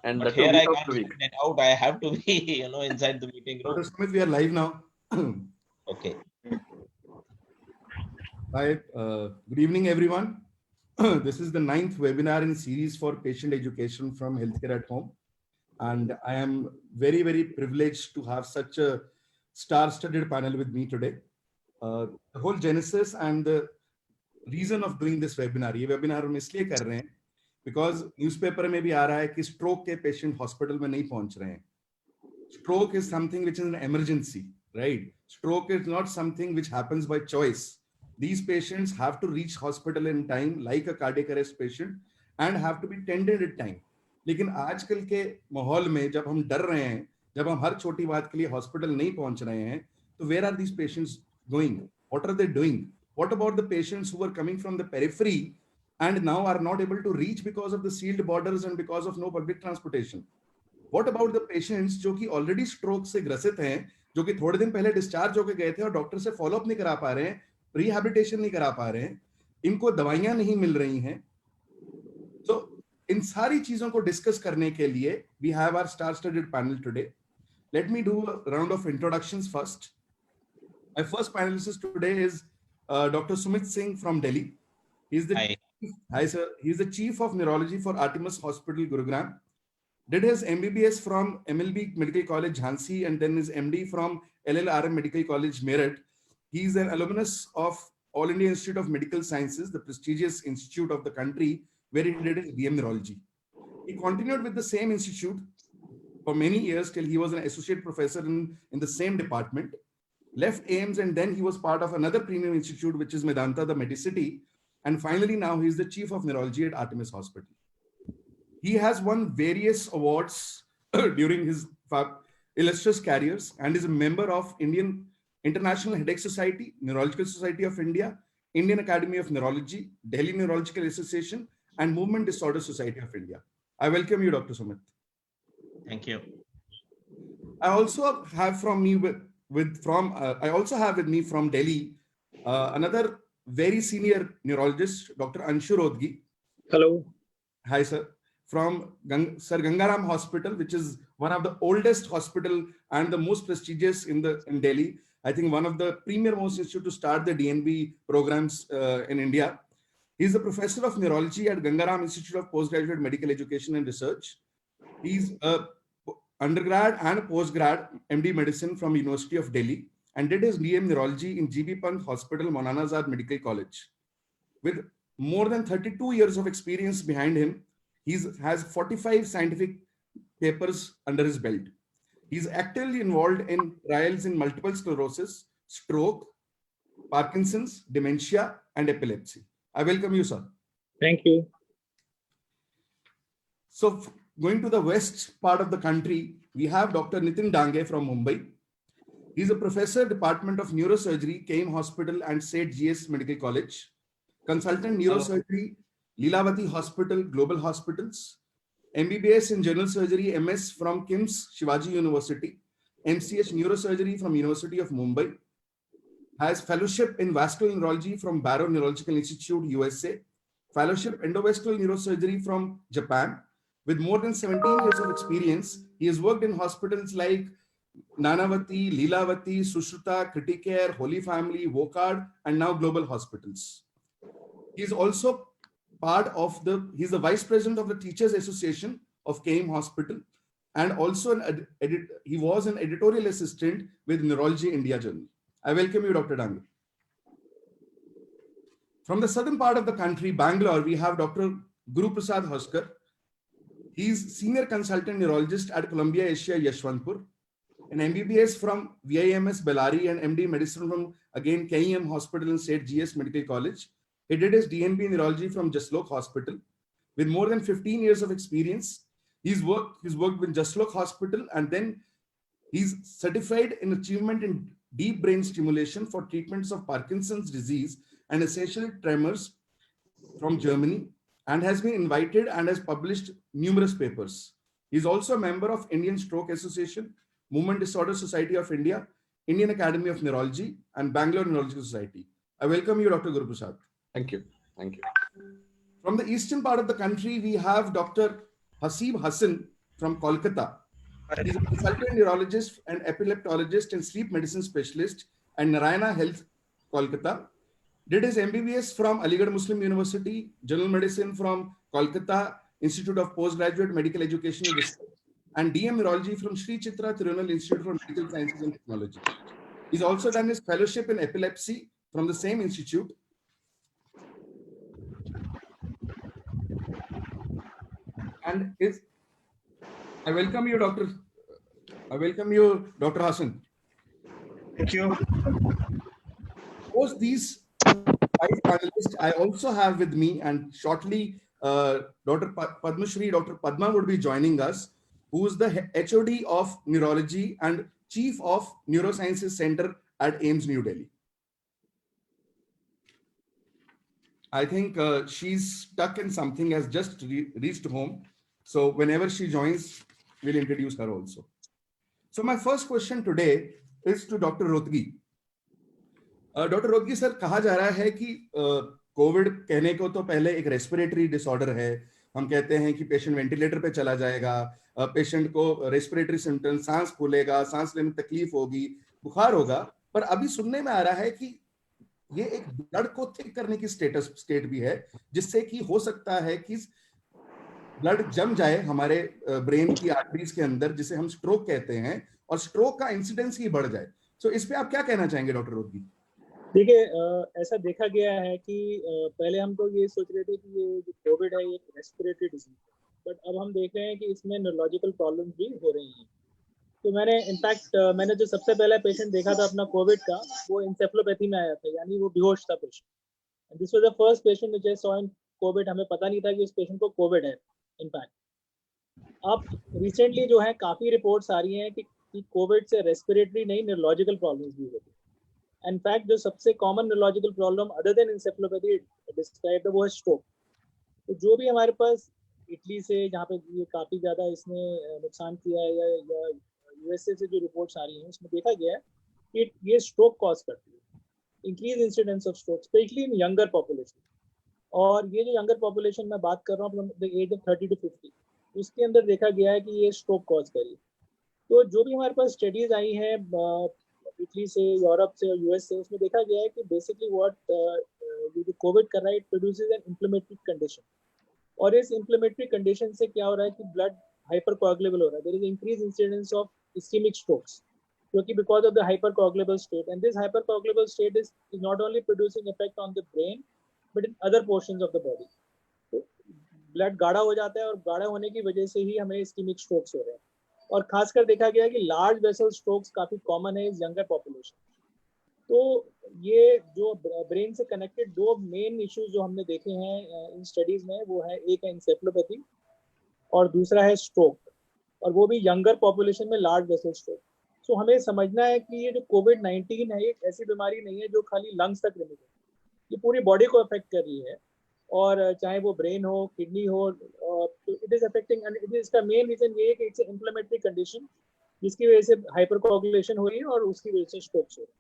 And But that's a here week I of can't the week. send it out. I have to be, inside the meeting Dr. room. Sumit, we are live now. Okay. Hi, good evening, everyone. This is the 9th webinar in series for patient education from Healthcare at Home. And I am very, very privileged to have such a star-studded panel with me today. The whole genesis and the reason of doing this webinar, ये webinar हम इसलिए कर रहे हैं because newspaper में भी आ रहा है कि stroke के patient hospital में नहीं पहुंच रहे हैं. Stroke is something which is an emergency, right? Stroke is not something which happens by choice. These patients have to reach hospital in time, like a cardiac arrest patient, and have to be tended at time. लेकिन आजकल के माहौल में जब हम डर रहे हैं, जब हम हर छोटी बात के लिए हॉस्पिटल नहीं पहुंच रहे हैं, तो where are these patients going? What are they doing? What about the patients who are coming from the periphery and now are not able to reach because of the sealed borders and because of no public transportation? What about the patients जो कि already stroke से ग्रसित हैं, जो कि थोड़े दिन पहले डिस्चार्ज होकर गए थे और डॉक्टर से फॉलोअप नहीं करा पा रहे हैं, रिहैबिलिटेशन नहीं करा पा रहे हैं, इनको दवाइयां नहीं मिल रही हैं. तो इन सारी चीजों को डिस्कस करने के लिए we have our star studded panel today. Let me do a round of introductions first. My first panelist today is Dr. Sumit Singh from Delhi. Hi. Hi sir. He is the chief of neurology for Artemis Hospital, Gurugram. Did his MBBS from MLB Medical College, Jhansi, and then his MD from LLRM Medical College, Meerut. He is an alumnus of All India Institute of Medical Sciences, the prestigious institute of the country, where he did his BM Neurology. He continued with the same institute for many years till he was an associate professor in the same department. Left AIMS, and then he was part of another premium institute, which is Medanta, the Medicity. And finally, now he is the chief of neurology at Artemis Hospital. He has won various awards during his illustrious careers and is a member of Indian International Headache Society, Neurological Society of India, Indian Academy of Neurology, Delhi Neurological Association, and Movement Disorder Society of India. I welcome you, Dr. Sumit. Thank you. I also have with me from Delhi another very senior neurologist, Dr. Anshu Rodgi. Hello. Hi, sir. From Sir Gangaram Hospital, which is one of the oldest hospital and the most prestigious in Delhi. I think one of the premier most institute to start the DNB programs in India. He's a professor of neurology at Gangaram Institute of Postgraduate Medical Education and Research. He's a undergrad and postgrad MD Medicine from University of Delhi and did his DM Neurology in GB Pant Hospital, Maulana Azad Medical College. With more than 32 years of experience behind him, he has 45 scientific papers under his belt. He's actively involved in trials in multiple sclerosis, stroke, Parkinson's, dementia, and epilepsy. I welcome you, sir. Thank you. So going to the west part of the country, we have Dr. Nitin Dange from Mumbai. He's a professor, Department of Neurosurgery, KEIM Hospital and State GS Medical College. Consultant Neurosurgery, Lilavati Hospital, Global Hospitals. MBBS in General Surgery, MS from KIMS, Shivaji University. MCH Neurosurgery from University of Mumbai. Has fellowship in vascular neurology from Barrow Neurological Institute, USA. Fellowship endovascular neurosurgery from Japan. With more than 17 years of experience, he has worked in hospitals like Nanavati, Lilavati, Sushruta, Criticare, Holy Family, Wockard, and now Global Hospitals. He is also he's the vice president of the Teachers Association of KEIM Hospital, and also he was an editorial assistant with Neurology India Journal. I welcome you, Dr. Dange. From the southern part of the country, Bangalore, we have Dr. Guru Prasad Hoskar. He's senior consultant neurologist at Columbia Asia Yashwantpur, an MBBS from VIMS Bellary and MD Medicine from, again, KEM Hospital and State GS Medical College. He did his DNB Neurology from Jaslok Hospital. With more than 15 years of experience, he's worked with Jaslok Hospital, and then he's certified in achievement in deep brain stimulation for treatments of Parkinson's disease and essential tremors from Germany, and has been invited and has published numerous papers. He's also a member of Indian Stroke Association, Movement Disorder Society of India, Indian Academy of Neurology, and Bangalore Neurological Society. I welcome you, Dr. Guru Prasad. Thank you. Thank you. From the eastern part of the country, we have Dr. Hasib Hassan from Kolkata. He's a consultant neurologist and epileptologist and sleep medicine specialist at Narayana Health, Kolkata. Did his MBBS from Aligarh Muslim University, General Medicine from Kolkata Institute of Postgraduate Medical Education and Research, and DM Neurology from Sri Chitra Tirunal Institute for Medical Sciences and Technology. He's also done his fellowship in epilepsy from the same institute. And I welcome you, Dr. Hassan. Thank you. Post these 5 panelists, I also have with me, and shortly Dr. Padmashri, Dr. Padma would be joining us, who is the HOD of Neurology and Chief of Neurosciences Center at AIIMS New Delhi. I think she's stuck in something, has just reached home. So whenever she joins, we'll introduce her also. So my first question today is to Dr. Rothgi. Dr. Rothgi sir, कहा जा रहा है कि Covid कहने को तो पहले एक रेस्पिरेटरी डिसऑर्डर है. हम कहते हैं कि पेशेंट वेंटिलेटर पे चला जाएगा, पेशेंट को रेस्पिरेटरी सिम्टम, सांस फूलेगा, सांस लेने में तकलीफ होगी, बुखार होगा. पर अभी सुनने में आ रहा है कि ये एक ब्लड को थिक करने की स्टेट भी है, जिससे कि हो सकता है कि ब्लड जम जाए हमारे ब्रेन की आर्टरीज के अंदर, जिसे हम स्ट्रोक कहते हैं, और स्ट्रोक का इंसिडेंस ही बढ़ जाए. सो इस पे आप क्या कहना चाहेंगे डॉक्टर रोथगी? देखिए, ऐसा देखा गया है कि पहले हम तो ये सोच रहे थे कि ये जो कोविड है ये रेस्पिरेटरी डिजीज है, बट अब हम देख रहे हैं कि इसमें न्यूरोलॉजिकल प्रॉब्लम्स भी हो रही हैं. तो मैंने जो सबसे पहला पेशेंट देखा था अपना कोविड का, वो इंसेफ्लोपैथी में आया था, यानी वो बेहोश था patient. This was the first patient which I saw in Covid. हमें पता नहीं था कि उस पेशेंट को कोविड है. इनफैक्ट अब रिसेंटली जो है काफ़ी रिपोर्ट्स आ रही हैं कि कोविड से रेस्पिरेटरी नहीं, न्यूरोलॉजिकल प्रॉब्लम्स भी होती है. इनफैक्ट जो सबसे common neurological problem other than encephalopathy describe है वो है स्ट्रोक. तो जो भी हमारे पास इटली से, जहाँ पे ये काफ़ी ज़्यादा इसने नुकसान किया है, या यूएसए से जो रिपोर्ट्स आ रही हैं, उसमें देखा गया है कि ये स्ट्रोक कॉज करती है, increase incidence of stroke specially in younger population. और ये जो यंगर पॉपुलेशन मैं बात कर रहा हूँ, द एज ऑफ 30 to 50, उसके अंदर देखा गया है कि ये स्ट्रोक कॉज करी. तो जो भी हमारे पास स्टडीज आई हैं इटली से, यूरोप से और यूएस से, उसमें देखा गया है कि बेसिकली ये जो कोविड कर रहा है, it produces N inflammatory condition. और इस इन्फ्लेमेटरी कंडीशन से क्या हो रहा है कि ब्लड हाइपरकोagulable हो रहा है. There is increase incidence of ischemic strokes, क्योंकि because of the hypercoagulable state, and this hypercoagulable state is not only producing effect on the brain but in other portions of the body. तो blood गाढ़ा हो जाता है, और गाढ़ा होने की वजह से ही हमें ischemic strokes हो रहे हैं. और खासकर देखा गया है कि लार्ज वेसल स्ट्रोक्स काफी कॉमन है इस यंगर पॉपुलेशन. तो ये जो ब्रेन से कनेक्टेड 2 मेन इश्यूज जो हमने देखे हैं इन स्टडीज में, वो है एक है इंसेफ्लोपैथी और दूसरा है स्ट्रोक, और वो भी यंगर पॉपुलेशन में लार्ज वेसल स्ट्रोक. सो हमें समझना है कि ये जो कोविड-19 है, एक ऐसी बीमारी नहीं है जो खाली लंग्स तक लिमिटेड है. ये पूरी बॉडी को अफेक्ट कर रही है, और चाहे वो ब्रेन हो, किडनी हो, it is affecting. And it is इसका मेन रीजन ये है कि इट्स इन्फ्लेमेटरी कंडीशन, जिसकी वजह से हाइपरकोagulation हो रही है और उसकी वजह से स्ट्रोक्स हो रहे हैं.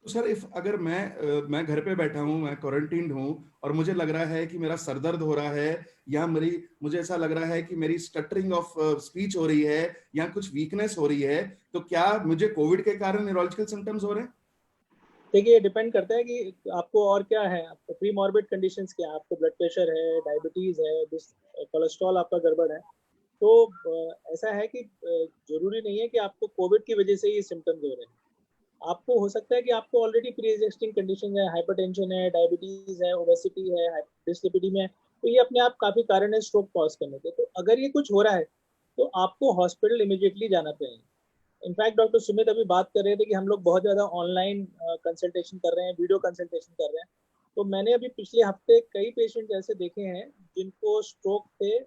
तो सर, अगर मैं घर पे बैठा हूँ, मैं क्वारंटीन हूँ, और मुझे लग रहा है कि मेरा सर दर्द हो रहा है, या मुझे ऐसा लग रहा है कि मेरी स्टटरिंग ऑफ स्पीच हो रही है, या कुछ वीकनेस हो रही है, तो क्या मुझे कोविड के कारण न्यूरोलॉजिकल सिम्टम्स हो रहे हैं? देखिए, डिपेंड करता है कि आपको और क्या है, आपको प्री मॉर्बिड कंडीशंस क्या है, आपको ब्लड प्रेशर है, डायबिटीज है, कोलेस्ट्रॉल आपका गड़बड़ है. तो ऐसा है कि जरूरी नहीं है कि आपको कोविड की वजह से ये सिम्टम्स हो रहे हैं. आपको हो सकता है कि आपको ऑलरेडी प्री एग्जिस्टिंग कंडीशन है, हाइपरटेंशन है, डायबिटीज है, ओबेसिटी है, डिस्लिपिडीमिया है, तो ये अपने आप काफी कारण है स्ट्रोक कॉज करने के. तो अगर ये कुछ हो रहा है तो आपको हॉस्पिटल इमीडिएटली जाना चाहिए. इनफैक्ट डॉक्टर सुमित अभी बात कर रहे थे कि हम लोग बहुत ज़्यादा ऑनलाइन कंसल्टेशन कर रहे हैं, वीडियो कंसल्टेशन कर रहे हैं. तो मैंने अभी पिछले हफ्ते कई पेशेंट ऐसे देखे हैं जिनको स्ट्रोक थे,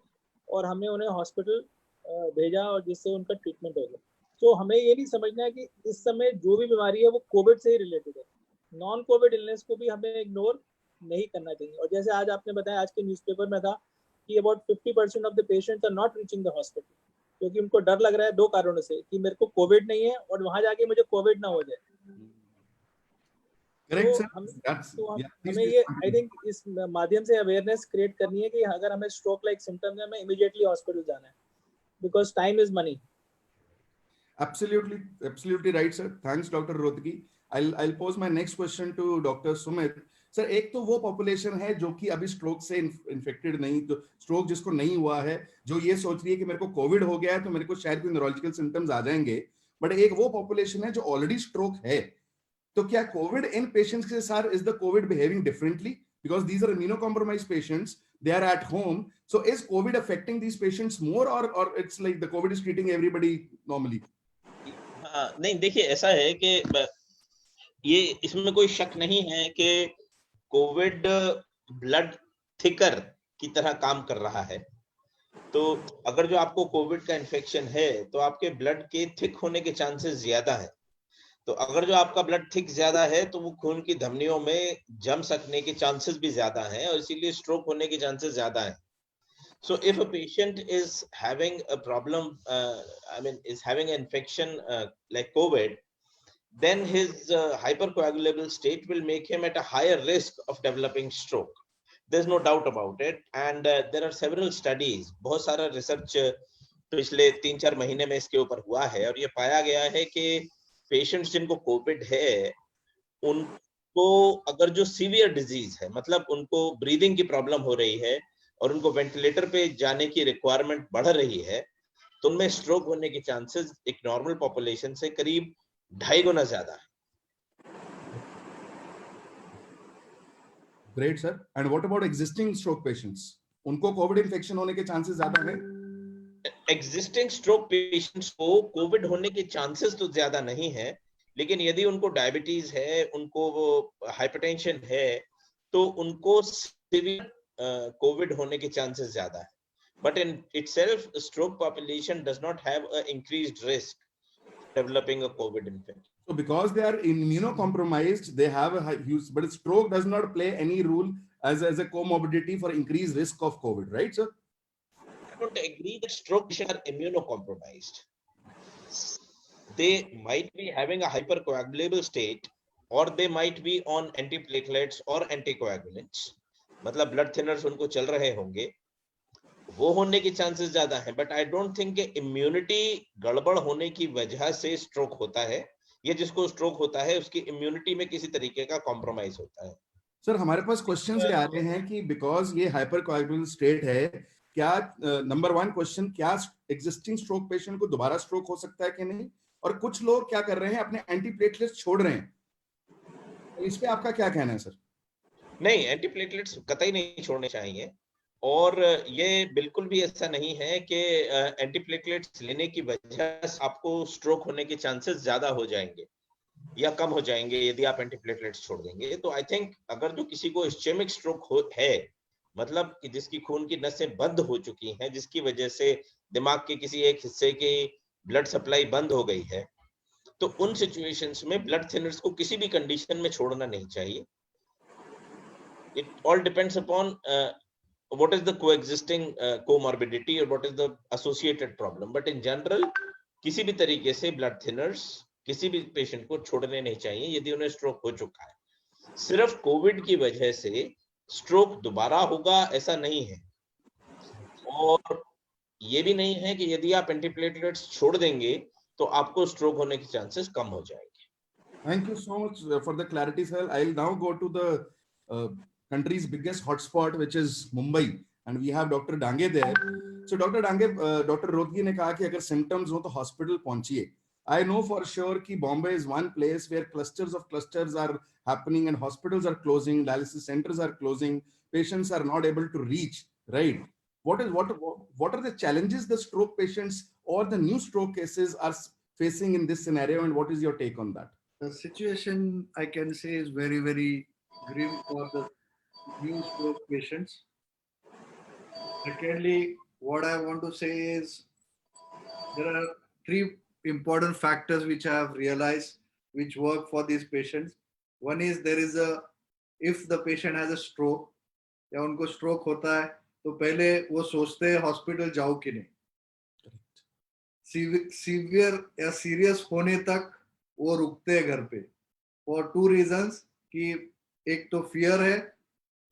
और हमने उन्हें हॉस्पिटल भेजा, और जिससे उनका ट्रीटमेंट हो गया. तो हमें ये नहीं समझना है कि इस समय जो भी बीमारी है वो कोविड से ही रिलेटेड है. नॉन कोविड इलनेस को भी हमें इग्नोर नहीं करना चाहिए. और जैसे आज आपने बताया, आज के न्यूज़पेपर में था कि about 50% of the patients are not reaching the hospital, क्योंकि उनको डर लग रहा है 2 कारणों से, कि मेरे को कोविड नहीं है और वहां जाके मुझे कोविड ना हो जाए. हमें ये आई थिंक इस माध्यम से अवेयरनेस क्रिएट करनी है कि अगर हमें स्ट्रोक लाइक सिम्टम्स है, हमें इमीडिएटली हॉस्पिटल जाना है. because time is money. Absolutely right, sir. Thanks, Dr. Rohtgi. I'll pose my next question to Dr. Sumit. Sir, एक तो वो पॉपुलेशन है जो कि अभी स्ट्रोक से इन्फेक्टेड नहीं, तो स्ट्रोक जिसको नहीं हुआ है, जो ये सोच रही है कि मेरे को कोविड हो गया है तो मेरे को शायद कोई न्यूरोलॉजिकल सिम्टम्स आ जाएंगे, बट एक वो पॉपुलेशन है जो ऑलरेडी स्ट्रोक है. तो क्या कोविड इन पेशेंट्स के साथ is the Covid behaving differently, because these are immunocompromised patients, they are at home, so is COVID affecting these patients more, or it's like the COVID is treating everybody normally? नहीं, देखिए ऐसा है कि ये इसमें कोई शक नहीं है कि कोविड ब्लड थिकर की तरह काम कर रहा है. तो अगर जो आपको कोविड का इन्फेक्शन है तो आपके ब्लड के थिक होने के चांसेस ज्यादा है. तो अगर जो आपका ब्लड थिक ज्यादा है तो वो खून की धमनियों में जम सकने के चांसेस भी ज्यादा हैं और इसीलिए स्ट्रोक होने के चांसेस ज्यादा हैं. So if a patient is having a problem, is having an infection like COVID, then his hypercoagulable state will make him at a higher risk of developing stroke. There's no doubt about it. And there are several studies, बहुत सारा research पिछले 3-4 महीने में इसके ऊपर हुआ है और ये पाया गया है कि पेशेंट्स जिनको कोविड है, उनको अगर जो सीवियर डिजीज है, मतलब उनको ब्रीदिंग की प्रॉब्लम हो रही है और उनको वेंटिलेटर पे जाने की रिक्वायरमेंट बढ़ रही है, तो उनमें स्ट्रोक होने के चांसेस एक नॉर्मल पॉपुलेशन से करीब 2.5 गुना ज्यादा है. Great sir. And what about existing stroke patients, उनको कोविड इन्फेक्शन होने के चांसेस ज्यादा है? एग्जिस्टिंग स्ट्रोक पेशेंट्स को कोविड होने के चांसेस तो ज्यादा नहीं है, लेकिन यदि उनको डायबिटीज है, उनको हाइपरटेंशन है, तो उनको सीवियर कोविड होने के चांसेस ज्यादा है. But in itself stroke population does not have a increased risk developing a COVID infection. So because they are immunocompromised, they have a high use, but stroke does not play any role as a comorbidity for increased risk of COVID, right, sir? I don't agree that stroke patients are immunocompromised. They might be having a hypercoagulable state, or they might be on antiplatelets or anticoagulants. मतलब blood thinners उनको चल रहे होंगे, वो होने के chances ज्यादा हैं. बट आई डोंट थिंक कि इम्यूनिटी गड़बड़ होने की वजह से स्ट्रोक होता है, या जिसको स्ट्रोक होता है उसकी इम्यूनिटी में किसी तरीके का कॉम्प्रोमाइज होता है. सर, हमारे पास क्वेश्चंस ये आ रहे हैं कि बिकॉज ये हाइपरकोएगुलेबल स्टेट है, क्या नंबर 1 क्वेश्चन, क्या एग्जिस्टिंग स्ट्रोक पेशेंट को दोबारा स्ट्रोक हो सकता है कि नहीं, और कुछ लोग क्या कर रहे हैं, अपने एंटीप्लेटलेट्स छोड़ रहे हैं, इस पे आपका क्या कहना है सर? नहीं, एंटीप्लेटलेट्स कतई नहीं छोड़ने चाहिए, और ये बिल्कुल भी ऐसा नहीं है कि एंटीप्लेटलेट्स लेने की वजह से आपको स्ट्रोक होने के चांसेस ज्यादा हो जाएंगे या कम हो जाएंगे यदि आप एंटीप्लेटलेट्स छोड़ देंगे. तो आई थिंक अगर जो किसी को इस्चेमिक स्ट्रोक है, मतलब कि जिसकी खून की नसें बंद हो चुकी हैं, जिसकी वजह से दिमाग के किसी एक हिस्से की ब्लड सप्लाई बंद हो गई है, तो उन सिचुएशंस में ब्लड थिनर्स को किसी भी कंडीशन में छोड़ना नहीं चाहिए. It all depends upon what is the coexisting comorbidity or what is the associated problem, but in general किसी भी तरीके से ब्लड थिनर्स किसी भी पेशेंट को छोड़ने नहीं चाहिए यदि उन्हें स्ट्रोक हो चुका है. सिर्फ कोविड की वजह से स्ट्रोक दोबारा होगा ऐसा नहीं है, और ये भी नहीं है कि यदि आप एंटीप्लेटलेट्स छोड़ देंगे तो आपको स्ट्रोक होने के चांसेस कम हो जाएंगे. Thank you so much for the clarity, sir. I'll now go to the country's biggest hotspot, which is Mumbai, and we have Dr. Dange there. So Dr. Dange, Dr. Rohtgi ने कहा कि अगर symptoms हो तो hospital पहुंचिए. I know for sure कि Bombay is one place where clusters of clusters are happening and hospitals are closing, dialysis centers are closing, patients are not able to reach, right? What are the challenges the stroke patients or the new stroke cases are facing in this scenario, and what is your take on that? The situation, I can say, is very, very grim for the new stroke patients. Secondly, what I want to say is there are 3 important factors which I have realized which work for these patients. One is if the patient has a stroke या उनको stroke होता है तो पहले वो सोचते हैं hospital जाओ कि नहीं. सीवियर या सीरियस होने तक वो रुकते हैं घर पे फॉर 2 reasons, कि एक तो फियर है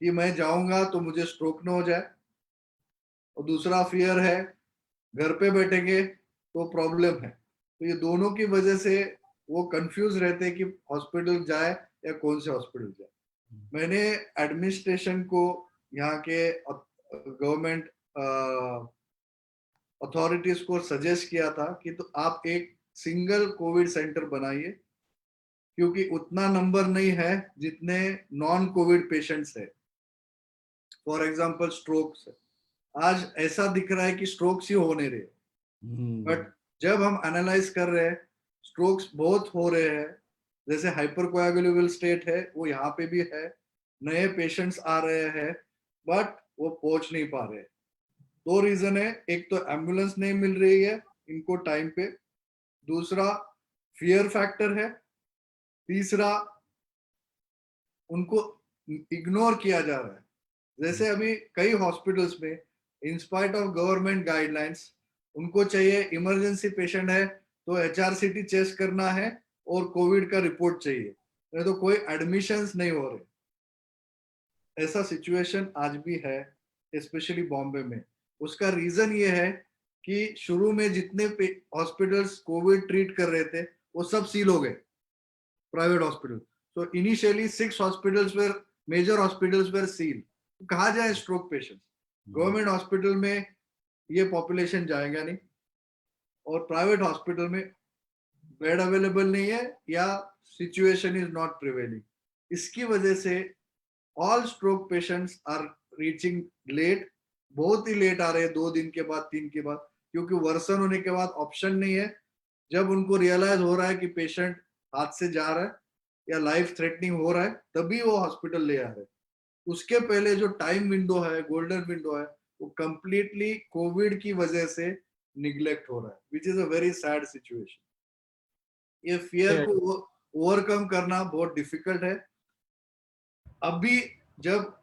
कि मैं जाऊंगा तो मुझे स्ट्रोक ना हो जाए, और दूसरा फियर है घर पे बैठेंगे तो प्रॉब्लम है। तो ये दोनों की वजह से वो कंफ्यूज रहते हैं कि हॉस्पिटल जाए या कौन से हॉस्पिटल जाए। मैंने एडमिनिस्ट्रेशन को, यहाँ के गवर्नमेंट अथॉरिटीज को सजेस्ट किया था कि तो आप एक सिंगल कोविड सेंटर बनाइए, क्योंकि उतना नंबर नहीं है जितने नॉन कोविड पेशेंट्स है। फॉर एग्जांपल स्ट्रोक्स है, आज ऐसा दिख रहा है कि स्ट्रोक्स ही हो नहीं रहे, बट जब हम एनालाइज कर रहे हैं स्ट्रोक्स बहुत हो रहे हैं। जैसे हाइपरकोएगुलेबल स्टेट है वो यहाँ पे भी है, नए पेशेंट्स आ रहे हैं बट वो पहुंच नहीं पा रहे। दो रीजन है, एक तो एम्बुलेंस नहीं मिल रही है इनको टाइम पे, दूसरा फियर फैक्टर है, तीसरा उनको इग्नोर किया जा रहा है। जैसे अभी कई हॉस्पिटल्स में in spite of government guidelines उनको चाहिए इमरजेंसी पेशेंट है तो HRCT चेस्ट करना है और कोविड का रिपोर्ट चाहिए, नहीं तो कोई एडमिशंस नहीं हो रहे। ऐसा सिचुएशन आज भी है, स्पेशली बॉम्बे में। उसका रीजन ये है कि शुरू में जितने हॉस्पिटल्स कोविड ट्रीट कर रहे थे वो सब सील हो गए, private hospital. So initially 6 hospitals were major hospitals were sealed. कहाँ जाए स्ट्रोक पेशेंट्स? गवर्नमेंट हॉस्पिटल में ये पॉपुलेशन जाएगा नहीं, और प्राइवेट हॉस्पिटल में बेड अवेलेबल नहीं है या सिचुएशन इज नॉट प्रिवेलिंग। इसकी वजह से all stroke patients are reaching late, बहुत ही लेट आ रहे हैं, 2 दिन के बाद 3 के बाद, क्योंकि वर्सन होने के बाद ऑप्शन नहीं है। जब उनको रियलाइज हो रहा है कि पेशेंट हाथ से जा रहा है या लाइफ थ्रेटनिंग हो रहा है तभी वो हॉस्पिटल ले आ रहे हैं। उसके पहले जो टाइम विंडो है, गोल्डन विंडो है, वो कंप्लीटली कोविड की वजह से निग्लेक्ट हो रहा है, which is a very sad situation. ये फियर को ओवरकम करना बहुत डिफिकल्ट है। अभी जब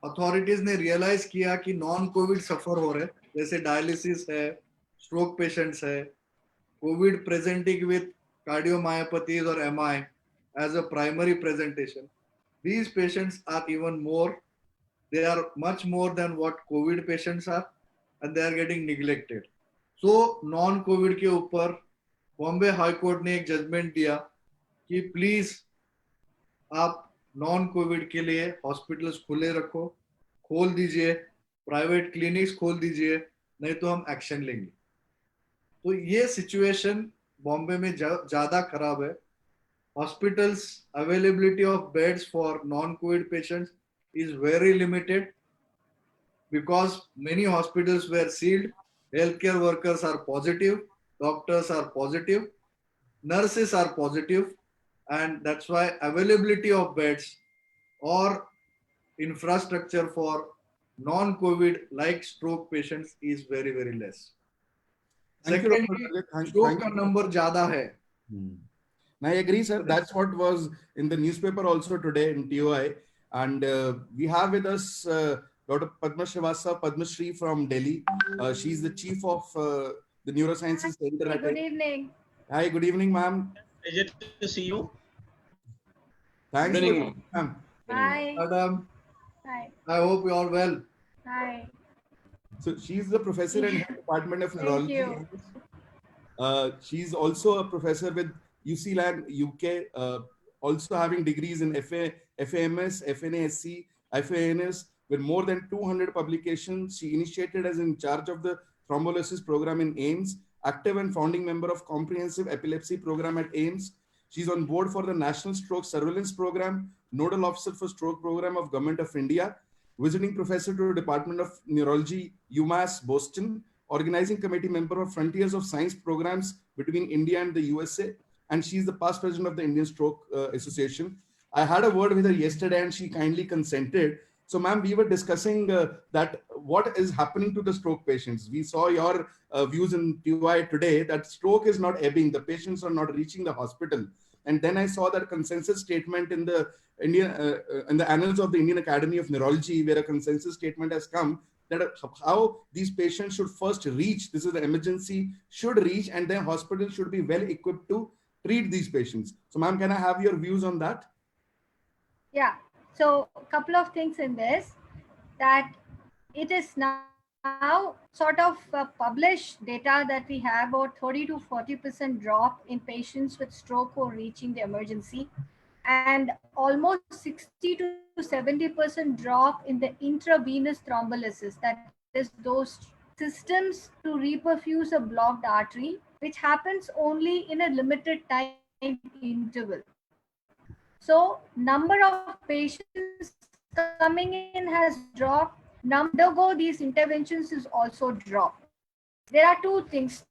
अथॉरिटीज ने रियलाइज किया कि नॉन कोविड सफर हो रहे, जैसे डायलिसिस है, स्ट्रोक पेशेंट्स है, Covid presenting with cardiomyopathies or MI as a primary presentation, these patients are even more, they are much more than what COVID patients are, and they are getting neglected. So non COVID के ऊपर Bombay high court ने एक judgement दिया कि please आप non Covid के लिए hospitals खुले रखो, खोल दीजिए, प्राइवेट क्लिनिक्स खोल दीजिए, नहीं तो हम एक्शन लेंगे। तो ये सिचुएशन बॉम्बे में ज्यादा खराब है। Hospitals availability of beds for non-COVID patients is very limited because many hospitals were sealed. Healthcare workers are positive, doctors are positive, nurses are positive, and that's why availability of beds or infrastructure for non-COVID like stroke patients is very, very less. Thank you, Dr. Secondly, Rajat. stroke का number ज़्यादा है. I agree, sir. That's what was in the newspaper also today in TOI. And we have with us Dr. Padma Srivastava, Padma Shri from Delhi. She's the chief of the Neurosciences Center. Hi, good evening. Hi, good evening, ma'am. Pleasure to see you. Thanks Good for evening. ma'am. Hi. Madam, Hi. I hope you are well. Hi. So she's the professor in the Department of Thank Neurology. you. She's also a professor with UCLan UK, also having degrees in FAMS, FNASC, FANS, with more than 200 publications. She initiated as in charge of the thrombolysis program in AIIMS, active and founding member of comprehensive epilepsy program at AIIMS. She's on board for the National Stroke Surveillance Program, nodal officer for stroke program of Government of India, visiting professor to the Department of Neurology, UMass, Boston, organizing committee member of Frontiers of Science programs between India and the USA, and she's the past president of the Indian Stroke Association. I had a word with her yesterday and she kindly consented. So ma'am, we were discussing that what is happening to the stroke patients. We saw your views in TOI today that stroke is not ebbing, the patients are not reaching the hospital. And then I saw that consensus statement in the in the annals of the Indian Academy of Neurology, where a consensus statement has come that how these patients should first reach, this is the emergency, should reach, and then hospital should be well equipped to treat these patients. So ma'am, can I have your views on that? Yeah. So a couple of things in this, that it is now now sort of publish data that we have about 30 to 40% drop in patients with stroke who are reaching the emergency, and almost 60 to 70% drop in the intravenous thrombolysis, that is those systems to reperfuse a blocked artery, which happens only in a limited time interval. So number of patients coming in has dropped. Number of patients who undergo these interventions is also dropped. There are two things.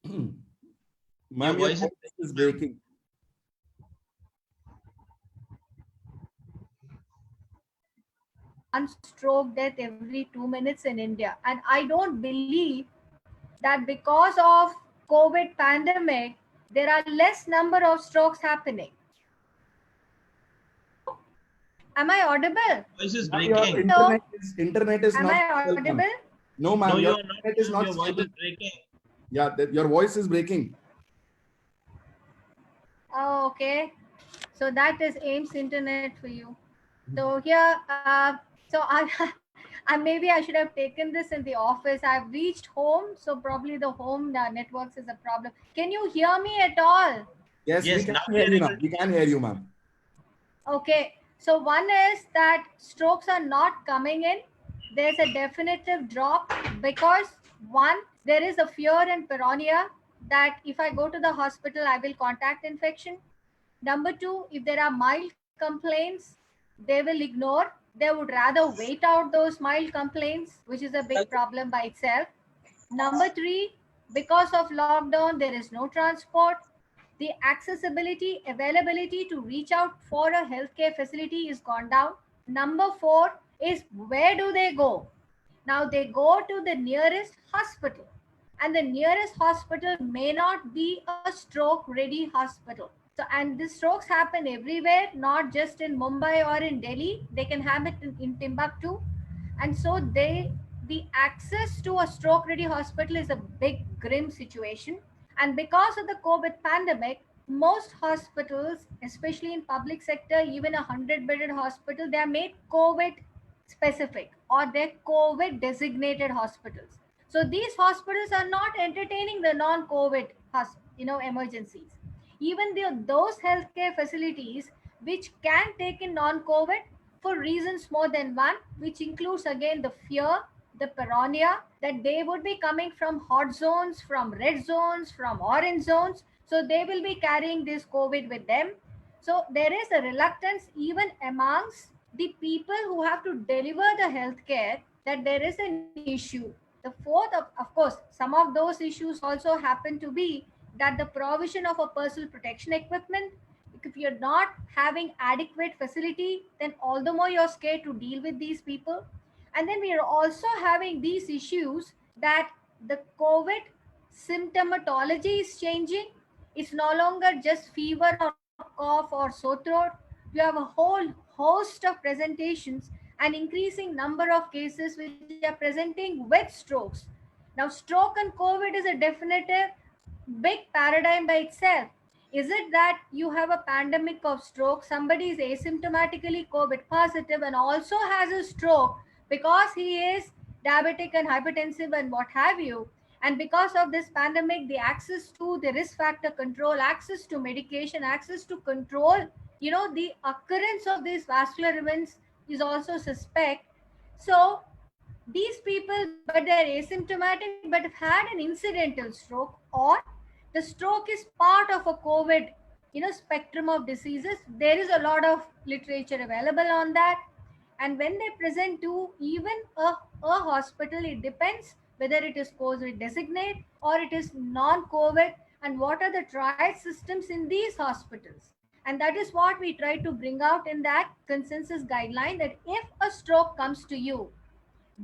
Ma'am, your voice is voice is breaking. One stroke death every 2 minutes in India. And I don't believe that because of COVID pandemic, there are less number of strokes happening. Am I audible? voice is Ma'am, your breaking. internet is Am not I stable, ma'am. audible? No, ma'am, No, you your are not. internet is not Your voice stable. is breaking. Yeah, your voice is breaking. Oh, okay. So that is AIMS internet for you. So here, so I maybe I should have taken this in the office. I've reached home, so probably the home networks is a problem. Can you hear me at all? Yes, we Yes, can now we hear are you able now. We can hear you, ma'am. Okay. So one is that strokes are not coming in. There's a definitive drop because one, there is a fear and paranoia that if I go to the hospital, I will contact infection. Number two, if there are mild complaints, they will ignore. They would rather wait out those mild complaints, which is a big problem by itself. Number three, because of lockdown, there is no transport. The accessibility, availability to reach out for a healthcare facility is gone down. Number four is where do they go? Now they go to the nearest hospital, and the nearest hospital may not be a stroke ready hospital. So, and the strokes happen everywhere, not just in Mumbai or in Delhi. They can happen in Timbuktu. And so the access to a stroke ready hospital is a big grim situation. And because of the COVID pandemic, most hospitals, especially in public sector, even a 100-bedded hospital, they are made COVID specific or they're COVID designated hospitals. So these hospitals are not entertaining the non-COVID emergencies. Even those healthcare facilities which can take in non-COVID for reasons more than one, which includes again the fear, the paranoia that they would be coming from hot zones, from red zones, from orange zones. So they will be carrying this COVID with them. So there is a reluctance even amongst the people who have to deliver the healthcare that there is an issue. The fourth, of course, some of those issues also happen to be that the provision of a personal protection equipment, if you're not having adequate facility, then all the more you're scared to deal with these people. And then we are also having these issues that the COVID symptomatology is changing. It's no longer just fever or cough or sore throat. You have a whole host of presentations and increasing number of cases which are presenting with strokes. Now, stroke and COVID is a definitive big paradigm by itself. Is it that you have a pandemic of stroke, somebody is asymptomatically COVID positive and also has a stroke because he is diabetic and hypertensive and what have you? And because of this pandemic, the access to the risk factor control, access to medication, access to control, the occurrence of these vascular events is also suspect. So these people, but they're asymptomatic but have had an incidental stroke, or the stroke is part of a COVID, spectrum of diseases. There is a lot of literature available on that. And when they present to even a hospital, it depends whether it is COVID designate or it is non-COVID, and what are the triage systems in these hospitals. And that is what we try to bring out in that consensus guideline, that if a stroke comes to you,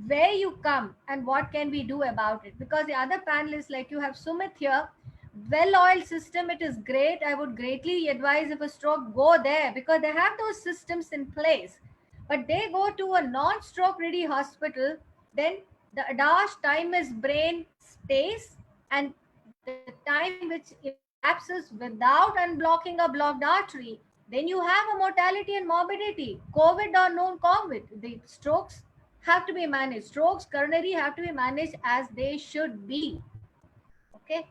where you come and what can we do about it. Because the other panelists, like you have Sumit here, well-oiled system, it is great. I would greatly advise if a stroke, go there because they have those systems in place. But they go to a non-stroke ready hospital, then the adage time is brain stays, and the time which elapses without unblocking a blocked artery then you have a mortality and morbidity, COVID or non-COVID. The strokes have to be managed. Strokes, coronary have to be managed as they should be. Okay.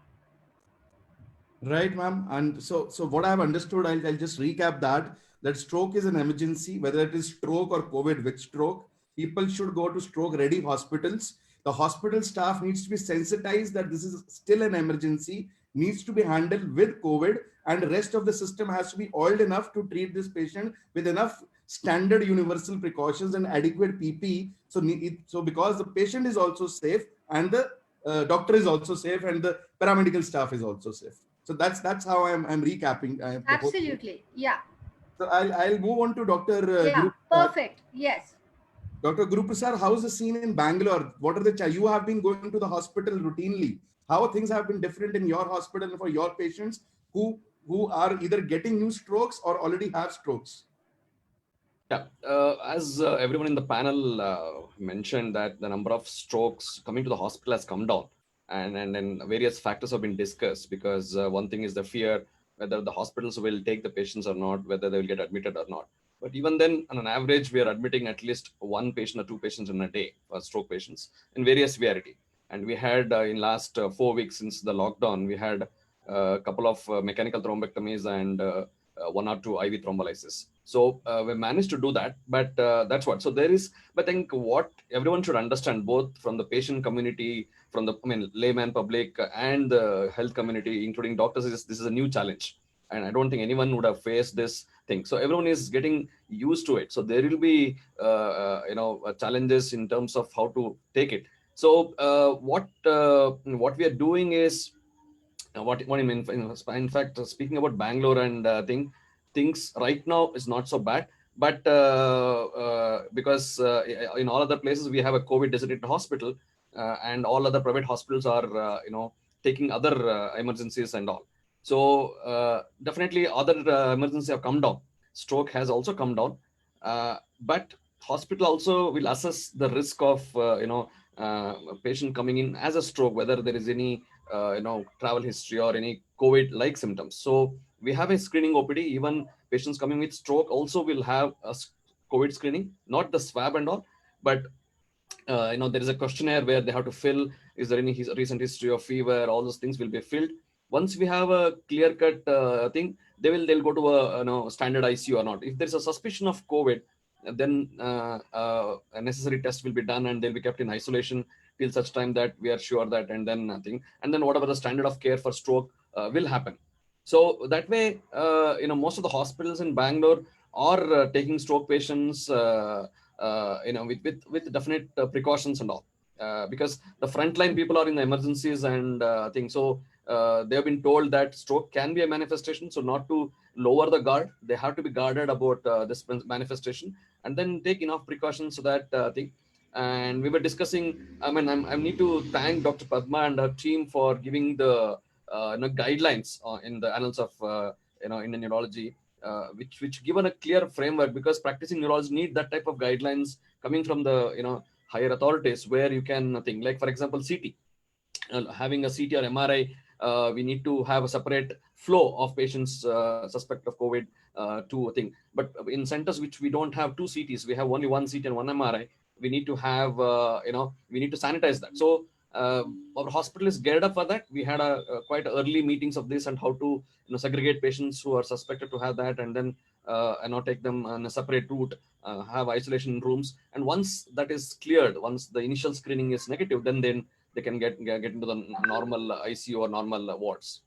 Right, ma'am. And so what I've understood, I'll just recap that stroke is an emergency, whether it is stroke or COVID with stroke. People should go to stroke ready hospitals. The hospital staff needs to be sensitized that this is still an emergency, needs to be handled with COVID, and the rest of the system has to be oiled enough to treat this patient with enough standard universal precautions and adequate PPE. So because the patient is also safe and the doctor is also safe and the paramedical staff is also safe. So that's how I'm recapping. Absolutely. Yeah. So I'll move on to Dr. Yeah. Guru. Perfect. Yes. Dr. Guru Prasad, how's the scene in Bangalore? What are the you have been going to the hospital routinely? How things have been different in your hospital and for your patients who are either getting new strokes or already have strokes? Yeah, as everyone in the panel mentioned, that the number of strokes coming to the hospital has come down, and then various factors have been discussed, because one thing is the fear whether the hospitals will take the patients or not, whether they will get admitted or not. But even then, on an average, we are admitting at least one patient or two patients in a day for stroke patients in various severity. And we had in last 4 weeks since the lockdown, we had a couple of mechanical thrombectomies and 1 or 2 IV thrombolysis. So we managed to do that, but that's what. So there is, but I think what everyone should understand, both from the patient community, from the layman public, and the health community, including doctors, is this is a new challenge, and I don't think anyone would have faced this thing. So everyone is getting used to it. So there will be challenges in terms of how to take it. So what we are doing is what I mean. In fact, speaking about Bangalore and things right now is not so bad, but because in all other places we have a COVID designated hospital, and all other private hospitals are taking other emergencies and all. So definitely other emergencies have come down. Stroke has also come down, but hospital also will assess the risk of a patient coming in as a stroke, whether there is any travel history or any COVID-like symptoms. So we have a screening OPD. Even patients coming with stroke also will have a COVID screening, not the swab and all, but there is a questionnaire where they have to fill. Is there any recent history of fever? All those things will be filled. Once we have a clear-cut thing, they'll go to a standard ICU or not. If there's a suspicion of COVID, then a necessary test will be done and they'll be kept in isolation till such time that we are sure that, and then nothing. And then whatever the standard of care for stroke will happen. So that way, most of the hospitals in Bangalore are taking stroke patients, with definite precautions and all, because the frontline people are in the emergencies and things. So they have been told that stroke can be a manifestation. So not to lower the guard, they have to be guarded about this manifestation, and then take enough precautions so that thing. And we were discussing, I need to thank Dr. Padma and her team for giving the guidelines in the annals of Indian neurology, which given a clear framework, because practicing neurologists need that type of guidelines coming from the higher authorities, where you can think, like for example CT, having a CT or MRI, we need to have a separate flow of patients suspect of COVID to a thing. But in centers which we don't have 2 CTs, we have only 1 CT and 1 MRI. We need to have we need to sanitize that. So our hospital is geared up for that. We had a quite early meetings of this and how to segregate patients who are suspected to have that, and then take them on a separate route, have isolation rooms. And once that is cleared, once the initial screening is negative, then they can get into the normal ICU or normal wards.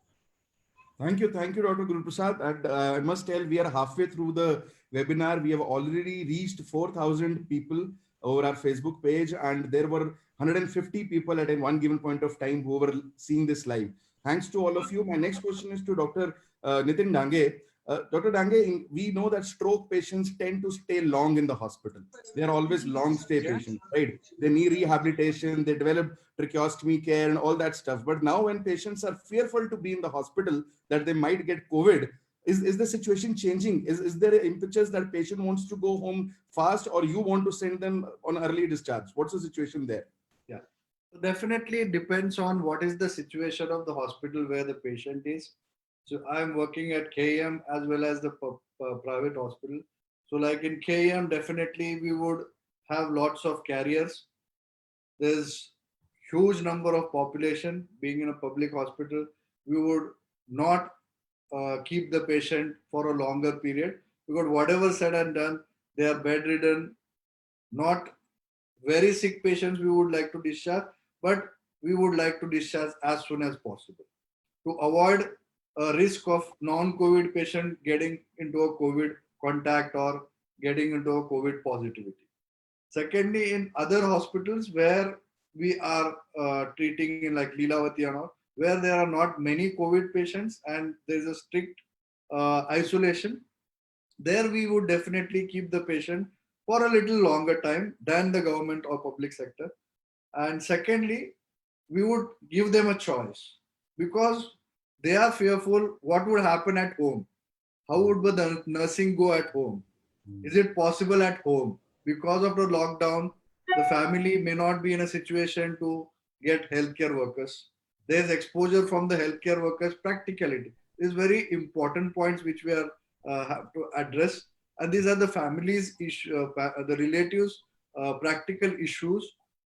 Thank you, Dr. Guru Prasad. And I must tell, we are halfway through the webinar. We have already reached 4,000 people over our Facebook page, and there were 150 people at one given point of time who were seeing this live. Thanks to all of you. My next question is to Dr. Nitin Dange. Dr. Dange, we know that stroke patients tend to stay long in the hospital. They are always long stay patients, right? They need rehabilitation, they develop tracheostomy care and all that stuff. But now when patients are fearful to be in the hospital that they might get COVID, is the situation changing? Is there an impetus that patient wants to go home fast, or you want to send them on early discharge? What's the situation there? Yeah, definitely it depends on what is the situation of the hospital where the patient is. So I'm working at KEM as well as the private hospital. So like in KEM, definitely we would have lots of carriers. There's huge number of population. Being in a public hospital, we would not keep the patient for a longer period, because whatever said and done, they are bedridden, not very sick patients we would like to discharge, but we would like to discharge as soon as possible to avoid a risk of non-COVID patient getting into a COVID contact or getting into a COVID positivity. Secondly, in other hospitals where we are treating in like Leelavati and all, where there are not many COVID patients and there is a strict isolation, there we would definitely keep the patient for a little longer time than the government or public sector. And secondly, we would give them a choice, because they are fearful what would happen at home. How would the nursing go at home? Is it possible at home? Because of the lockdown, the family may not be in a situation to get healthcare workers. There's exposure from the healthcare workers, practicality. These very important points which we are have to address. And these are the families' issue, the relatives' practical issues.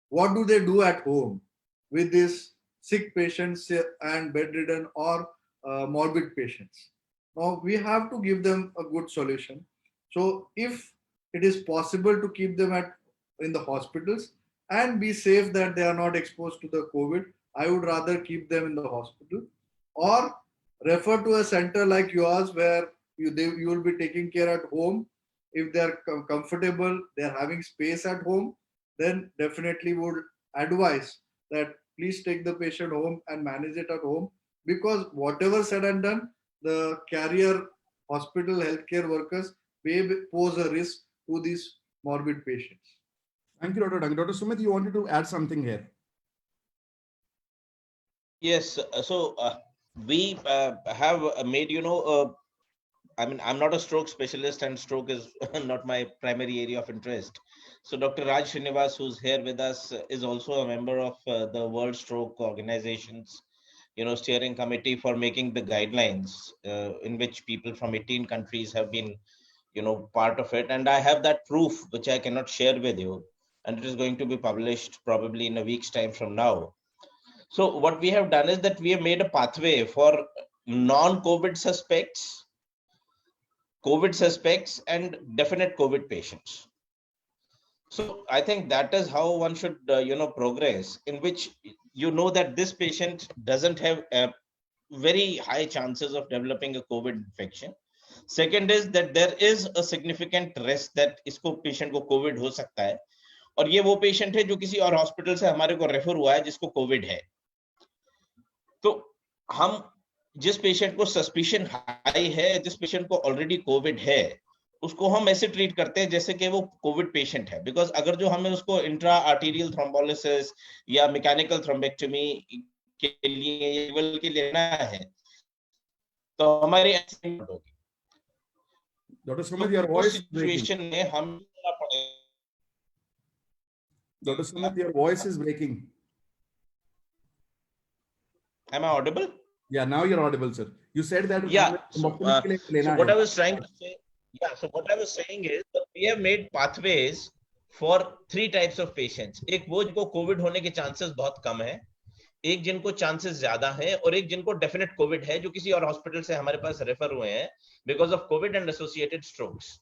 What do they do at home with these sick patients and bedridden or morbid patients? Now we have to give them a good solution. So if it is possible to keep them in the hospitals and be safe that they are not exposed to the COVID, I would rather keep them in the hospital, or refer to a center like yours where you will be taking care at home. If they are comfortable, they are having space at home, then definitely would advise that please take the patient home and manage it at home, because whatever said and done, the carrier hospital healthcare workers may pose a risk to these morbid patients. Thank you, Dr. Dange. Dr. Sumit, you wanted to add something here. Yes, we have made, I mean, I'm not a stroke specialist and stroke is not my primary area of interest. So Dr. Raj Srinivas, who's here with us, is also a member of the World Stroke Organization's, steering committee for making the guidelines in which people from 18 countries have been, part of it. And I have that proof, which I cannot share with you. And it is going to be published probably in a week's time from now. So what we have done is that we have made a pathway for non-COVID suspects, COVID suspects, and definite COVID patients. So I think that is how one should, progress, in which that this patient doesn't have very high chances of developing a COVID infection. Second is that there is a significant risk that इसको patient को COVID हो सकता है, और ये वो patient है जो किसी और hospital से हमारे को refer हुआ है जिसको COVID है. तो हम जिस पेशेंट को सस्पिशन हाई है, जिस पेशेंट को ऑलरेडी कोविड है, उसको हम ऐसे ट्रीट करते हैं जैसे कि वो कोविड पेशेंट है. बिकॉज अगर जो हमें उसको इंट्रा आर्टीरियल थ्रोम्बोलिसिस या मैकेनिकल थ्रोम्बेक्टमी के लिए लेना है तो हमारी एक्सीडेंट होगी. Dr. Sumit, your voice is situation breaking. में हम Dr. Sumit, your voice is breaking. Am I audible? Yeah, now you're audible, sir. You said that. Yeah. So what I was trying to say, so what I was saying is that we have made pathways for 3 types of patients. एक वो जिनको Covid होने के chances बहुत कम है, एक जिनको chances ज्यादा है, और एक जिनको डेफिनेट कोविड है जो किसी और हॉस्पिटल से हमारे पास रेफर हुए हैं because of Covid and associated strokes.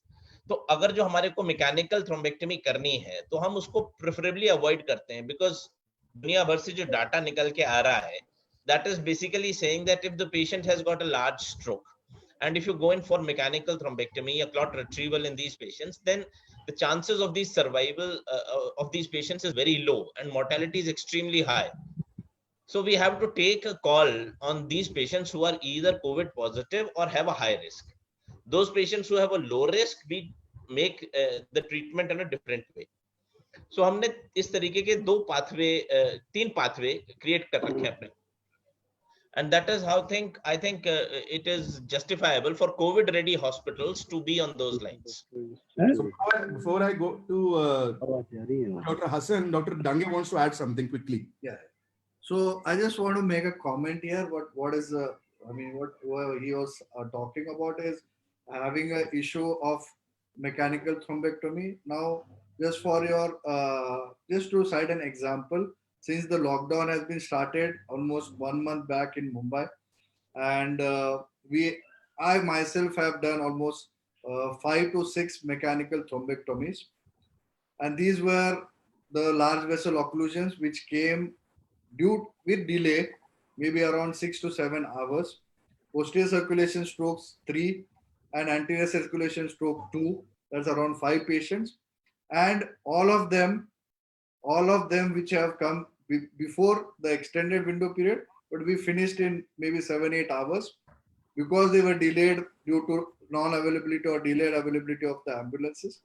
तो अगर जो हमारे को मैकेनिकल थ्रोम्बेक्टमी करनी है तो हम उसको प्रेफरेबली अवॉइड करते हैं, बिकॉज दुनिया भर से जो डाटा निकल के आ रहा है, that is basically saying that if the patient has got a large stroke and if you go in for mechanical thrombectomy or clot retrieval in these patients, then the chances of the survival of these patients is very low and mortality is extremely high. So we have to take a call on these patients who are either COVID positive or have a high risk. Those patients who have a low risk, we make the treatment in a different way. So हमने इस तरीके के 3 pathway create कर रखे हैं अपने. And that is how I think it is justifiable for COVID-ready hospitals to be on those lines. So before I go to Dr. Hassan, Dr. Dange wants to add something quickly. Yeah. So I just want to make a comment here. What is the I mean, what he was talking about is having an issue of mechanical thrombectomy. Now, just for your, just to cite an example, since the lockdown has been started almost 1 month back in Mumbai, and I myself have done almost 5 to 6 mechanical thrombectomies, and these were the large vessel occlusions which came due with delay, maybe around 6 to 7 hours. Posterior circulation strokes 3 and anterior circulation stroke 2. That's around 5 patients, and all of them which have come before the extended window period, but we finished in maybe 7 8 hours because they were delayed due to non-availability or delayed availability of the ambulances,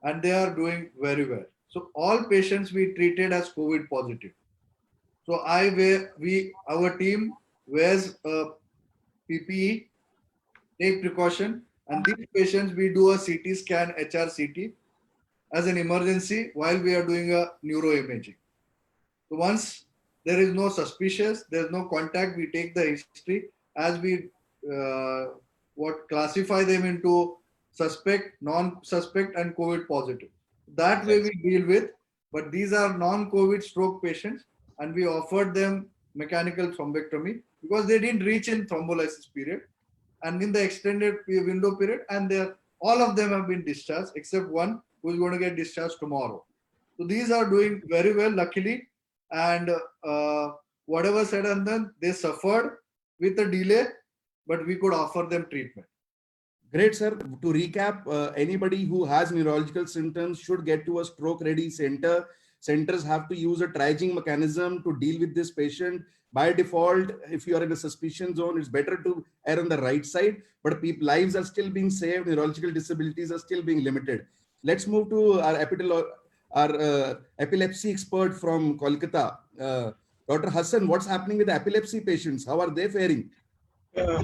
and they are doing very well. So all patients we treated as COVID positive. So our team wears a PPE, take precaution, and these patients we do a CT scan, HRCT, as an emergency while we are doing a neuroimaging. So once there is no suspicious, there is no contact, we take the history as we classify them into suspect, non-suspect, and COVID positive. That way we deal with, but these are non-COVID stroke patients, and we offered them mechanical thrombectomy because they didn't reach in thrombolysis period and in the extended window period, and all of them have been discharged except one who is going to get discharged tomorrow. So these are doing very well, luckily, and whatever said and done, they suffered with a delay, but we could offer them treatment. Great, sir. To recap, anybody who has neurological symptoms should get to a stroke-ready center. Centers have to use a triaging mechanism to deal with this patient. By default, if you are in a suspicion zone, it's better to err on the right side, but lives are still being saved, neurological disabilities are still being limited. Let's move to our epilepsy expert from Kolkata. Dr. Hassan, what's happening with epilepsy patients? How are they faring?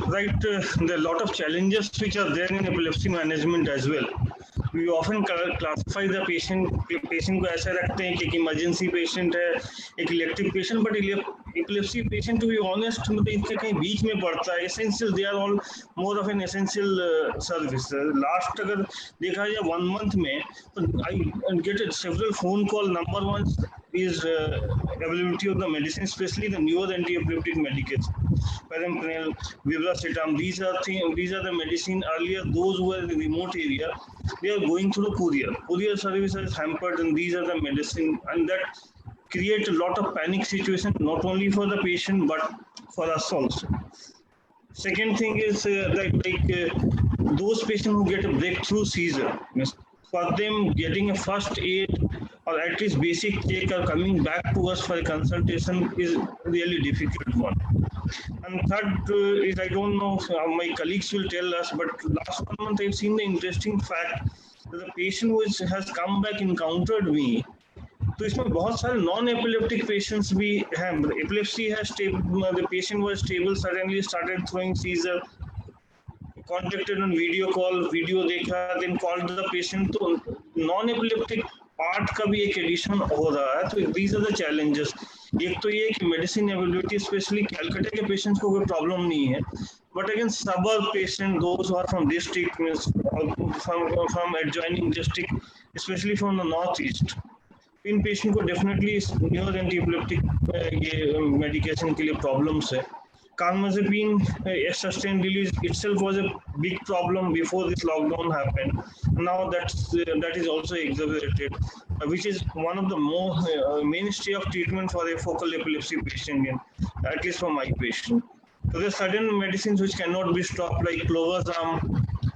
Right, there are a lot of challenges which are there in epilepsy management as well. We often classify the patient को ऐसा रखते हैं कि एक emergency patient है, एक elective patient, but epilepsy patient, to be honest, मतलब इनके कहीं बीच में पड़ता है. Essential, they are all more of an essential service. Last अगर देखा जाए 1 month में, I get several phone call. Number one is availability of the medicine, especially the newer anti-epileptic medications, Pramipramine, Vivracetam. These are the medicine. Earlier, those who were in the remote area, they are going through the courier. Courier service is hampered, and these are the medicine, and that create a lot of panic situation, not only for the patient but for us also. Second thing is those patients who get a breakthrough seizure, for them getting a first aid or at least basic check or coming back to us for a consultation is really difficult one. And third is, I don't know, my colleagues will tell us, but last 1 month I've seen the interesting fact that the patient who has come back encountered me. तो इसमें बहुत सारे non epileptic patients भी हैं. Epilepsy है stable, the patient was stable, suddenly started throwing seizure, contacted on video call, video देखा, then called the patient. तो non epileptic part का भी एक एडिशन हो रहा है. तो these are the challenges. एक तो ये कि मेडिसिन अवेलेबिलिटी, स्पेशली कैलकाटा के पेशेंट्स को कोई प्रॉब्लम नहीं है, but again suburb patient, those who are from district, from adjoining district, especially from the northeast, in patient को डेफिनेटली न्यूरो एंटीएपिलेप्टिक ये मेडिकेशन के लिए प्रॉब्लम्स है. Carbamazepine sustained release itself was a big problem before this lockdown happened. Now that is also exacerbated, which is one of the more mainstay of treatment for a focal epilepsy patient, at least for my patient. So there are certain medicines which cannot be stopped, like clobazam,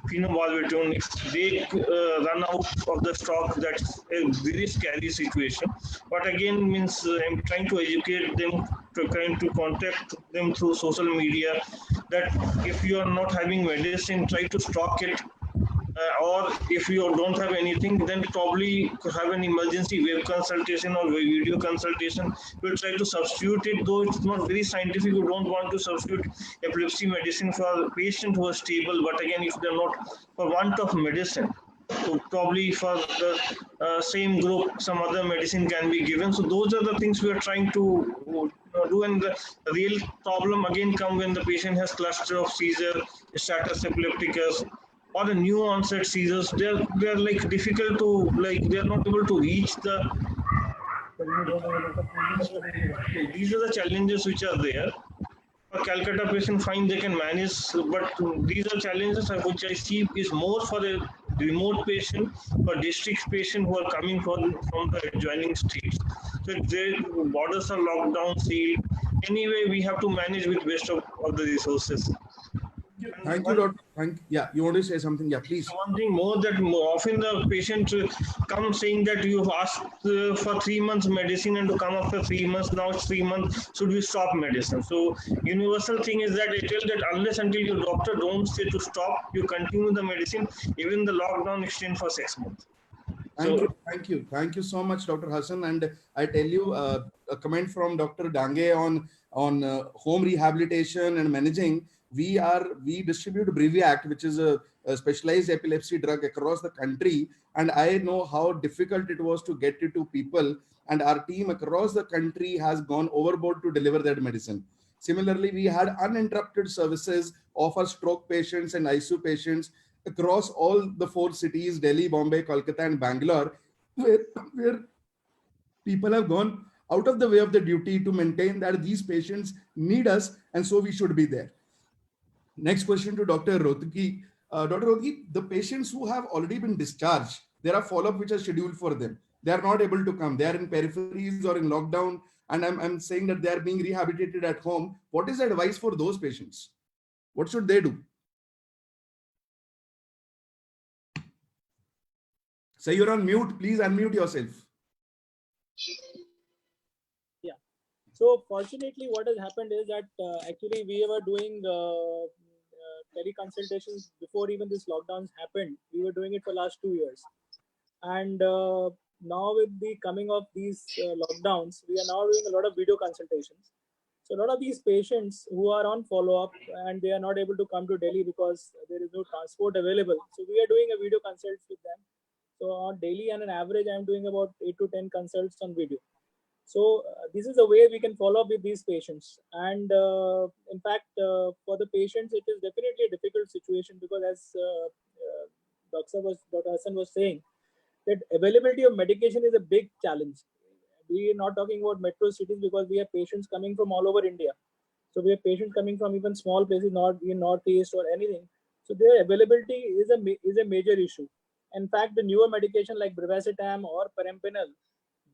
phenobarbital. If they run out of the stock, that's a very scary situation. But again, means I'm trying to educate them, trying to contact them through social media, that if you are not having medicine, try to stock it. Or if you don't have anything, then probably have an emergency web consultation or video consultation. We'll try to substitute it, though it's not very scientific. We don't want to substitute epilepsy medicine for a patient who is stable. But again, if they're not, for want of medicine, so probably for the same group, some other medicine can be given. So those are the things we are trying to do, and the real problem again come when the patient has cluster of seizure, status epilepticus, or the new onset seizures. They're like difficult to, like they're not able to reach the. These are the challenges which are there. A Calcutta patient fine they can manage, but these are challenges which I see is more for a remote patient or district patient who are coming from the adjoining states. So their borders are locked down, sealed. Anyway, we have to manage with best of the resources. Thank you, Doctor. Yeah, you want to say something? Yeah, please. One thing more, that more often the patient comes saying that you've asked for 3 months medicine and to come after 3 months, now it's 3 months, should we stop medicine? So universal thing is that I tell that unless until your doctor don't say to stop, you continue the medicine, even the lockdown extend for 6 months. Thank you so much, Dr. Hassan. And I tell you a comment from Dr. Dange on home rehabilitation and managing. We distribute Briviact, which is a specialized epilepsy drug across the country, and I know how difficult it was to get it to people. And our team across the country has gone overboard to deliver that medicine. Similarly, we had uninterrupted services of our stroke patients and ICU patients across all the 4 cities, Delhi, Bombay, Kolkata, and Bangalore, where people have gone out of the way of the duty to maintain that these patients need us, and so we should be there. Next question to Dr. Rothgi. Dr. Rothgi, the patients who have already been discharged, there are follow-up which are scheduled for them. They are not able to come. They are in peripheries or in lockdown, and I'm saying that they are being rehabilitated at home. What is the advice for those patients? What should they do? So you're on mute. Please unmute yourself. Yeah. So fortunately, what has happened is that actually we were doing teleconsultations before even this lockdowns happened. We were doing it for last 2 years, and now with the coming of these lockdowns, we are now doing a lot of video consultations. So a lot of these patients who are on follow-up and they are not able to come to Delhi because there is no transport available. So we are doing a video consult with them. So on daily and an average, I'm doing about 8 to 10 consults on video. So this is the way we can follow up with these patients. And in fact, for the patients, it is definitely a difficult situation because as Dr. Hassan was saying, that availability of medication is a big challenge. We are not talking about metro cities because we have patients coming from all over India. So we have patients coming from even small places, not in Northeast or anything. So their availability is a major issue. In fact, the newer medication like Brivacettam or Perampanel,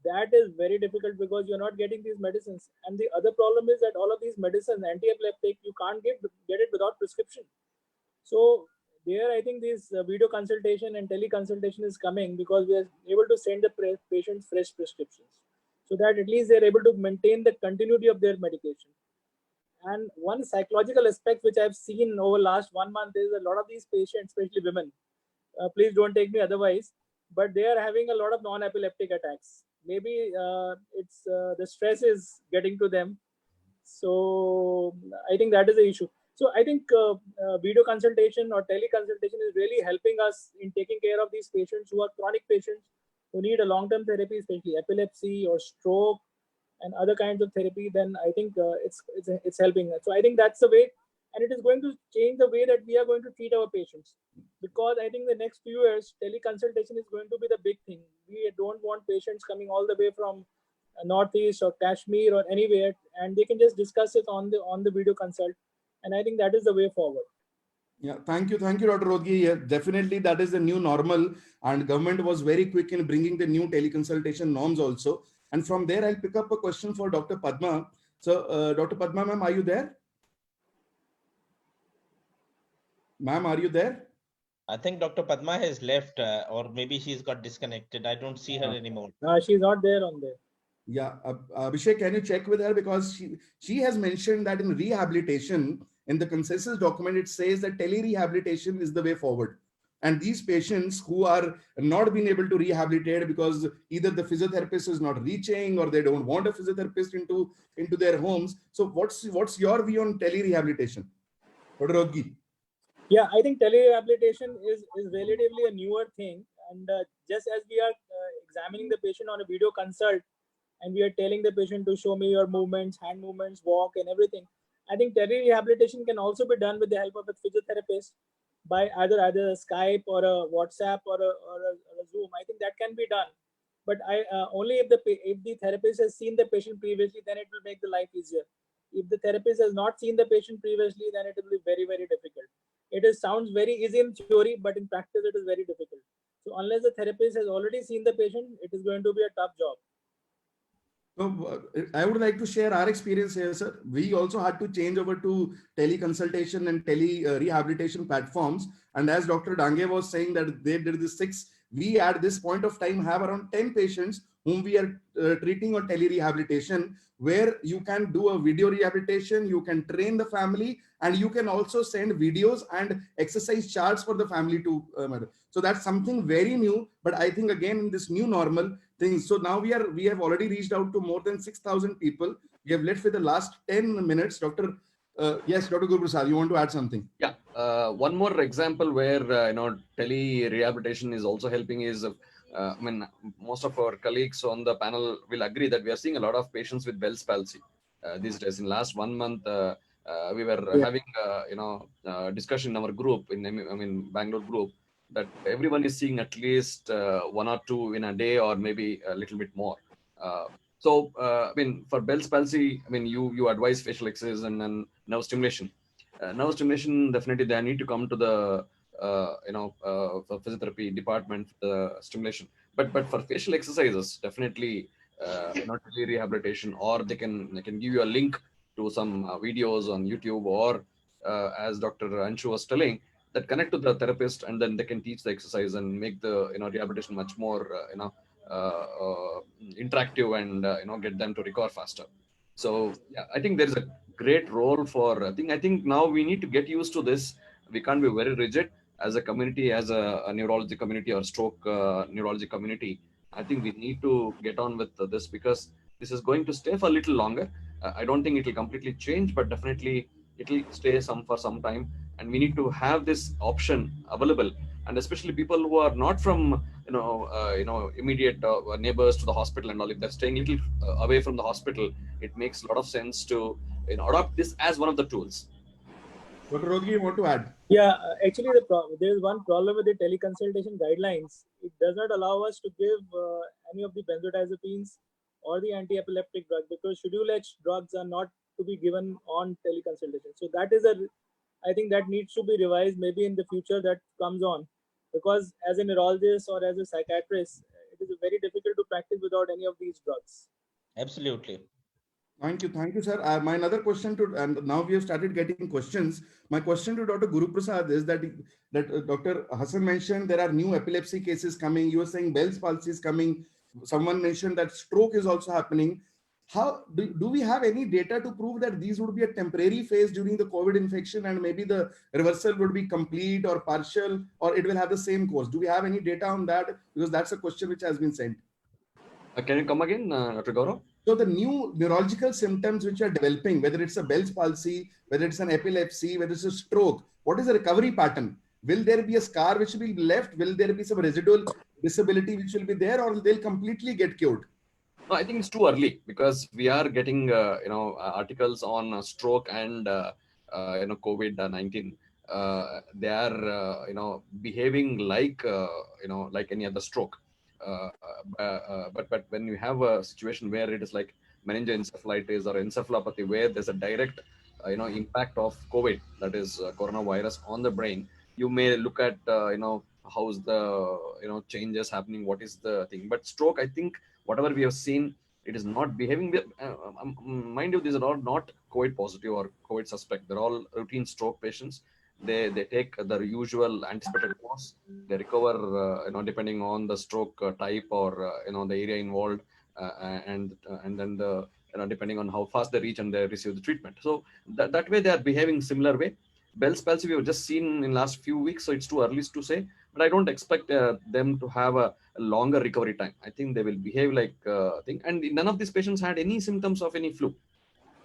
that is very difficult because you're not getting these medicines. And the other problem is that all of these medicines, anti-epileptic, you can't get it without prescription. So there, I think this video consultation and teleconsultation is coming because we are able to send the patients fresh prescriptions, so that at least they're able to maintain the continuity of their medication. And one psychological aspect which I've seen over last 1 month is a lot of these patients, especially women, please don't take me otherwise, but they are having a lot of non-epileptic attacks. Maybe it's the stress is getting to them. So I think that is the issue. So I think video consultation or teleconsultation is really helping us in taking care of these patients who are chronic patients who need a long-term therapy, especially epilepsy or stroke and other kinds of therapy. Then I think it's helping. So I think that's the way, and it is going to change the way that we are going to treat our patients, because I think the next few years teleconsultation is going to be the big thing. We don't want patients coming all the way from Northeast or Kashmir or anywhere, and they can just discuss it on the video consult. And I think that is the way forward. Yeah, thank you, Dr. Rothgi. Yeah, definitely, that is the new normal, and government was very quick in bringing the new teleconsultation norms also. And from there, I'll pick up a question for Dr. Padma. So, Dr. Padma, ma'am, are you there? Ma'am, are you there? I think Dr. Padma has left, or maybe she's got disconnected. I don't see her anymore. She's not there on there. Yeah, Abhishek, can you check with her, because she has mentioned that in rehabilitation, in the consensus document, it says that tele-rehabilitation is the way forward. And these patients who are not being able to rehabilitate because either the physiotherapist is not reaching or they don't want a physiotherapist into their homes. So what's your view on tele-rehabilitation? Dr. Rothgi? Yeah, I think tele-rehabilitation is relatively a newer thing. And just as we are examining the patient on a video consult, and we are telling the patient to show me your movements, hand movements, walk and everything. I think tele-rehabilitation can also be done with the help of a physiotherapist by either Skype or a WhatsApp or a Zoom. I think that can be done. But only if the therapist has seen the patient previously, then it will make the life easier. If the therapist has not seen the patient previously, then it will be very, very difficult. Sounds very easy in theory, but in practice it is very difficult. So unless the therapist has already seen the patient, it is going to be a tough job. So I would like to share our experience here, sir. We also had to change over to teleconsultation and tele-rehabilitation platforms. And as Dr. Dange was saying that they did the 6, we at this point of time have around 10 patients whom we are treating on tele-rehabilitation, where you can do a video rehabilitation, you can train the family, and you can also send videos and exercise charts for the family to so that's something very new. But I think again in this new normal things, so now we have already reached out to more than 6,000 people. We have left with the last 10 minutes. Dr. Yes, Dr. Guru Prasad, you want to add something? Yeah, one more example where tele rehabilitation is also helping is, I mean, most of our colleagues on the panel will agree that we are seeing a lot of patients with Bell's palsy these days. In last 1 month, we were having discussion in our group Bangalore group, that everyone is seeing at least 1 or 2 in a day, or maybe a little bit more. So, I mean, for Bell's palsy, I mean, you advise facial exercise and then nerve stimulation. Nerve stimulation, definitely they need to come to the for physiotherapy department for the stimulation. But for facial exercises, definitely not really rehabilitation, or they can give you a link to some videos on YouTube, or as Dr. Anshu was telling, that connect to the therapist, and then they can teach the exercise and make the rehabilitation much more interactive, and get them to recover faster. So yeah, I think there is a great role for I think now we need to get used to this. We can't be very rigid as a community, as a neurology community or stroke neurology community. I think we need to get on with this, because this is going to stay for a little longer. I don't think it will completely change, but definitely it will stay for some time, and we need to have this option available. And especially people who are not from immediate neighbors to the hospital and all, if they're staying a little away from the hospital, it makes a lot of sense to adopt this as one of the tools. Dr. Rodgi, you want to add? Yeah, actually, there is one problem with the teleconsultation guidelines. It does not allow us to give any of the benzodiazepines or the anti-epileptic drug, because Schedule H drugs are not to be given on teleconsultation. So that is I think that needs to be revised maybe in the future, that comes on, because as a neurologist or as a psychiatrist, it is very difficult to practice without any of these drugs. Absolutely. Thank you, sir. My another question and now we have started getting questions. My question to Dr. Guru Prasad is that Dr. Hassan mentioned there are new epilepsy cases coming. You were saying Bell's palsy is coming. Someone mentioned that stroke is also happening. How do we have any data to prove that these would be a temporary phase during the COVID infection, and maybe the reversal would be complete or partial, or it will have the same course? Do we have any data on that? Because that's a question which has been sent. Can you come again, Dr. Gaurav? So the new neurological symptoms which are developing, whether it's a Bell's palsy, whether it's an epilepsy, whether it's a stroke, what is the recovery pattern? Will there be a scar which will be left? Will there be some residual disability which will be there, or they'll completely get cured? No, I think it's too early, because we are getting articles on stroke and COVID-19. They are behaving like like any other stroke. But when you have a situation where it is like meningoencephalitis or encephalopathy, where there's a direct impact of COVID, that is coronavirus, on the brain, you may look at how's the changes happening, what is the thing. But stroke, I think whatever we have seen, it is not behaving. Mind you, these are all not COVID positive or COVID suspect. They're all routine stroke patients. They take the usual anticipated course. They recover depending on the stroke type or the area involved, and then the depending on how fast they reach and they receive the treatment. So that way they are behaving similar way. Bell's palsy we have just seen in last few weeks, so it's too early to say. But I don't expect them to have a longer recovery time. I think they will behave like thing. And none of these patients had any symptoms of any flu.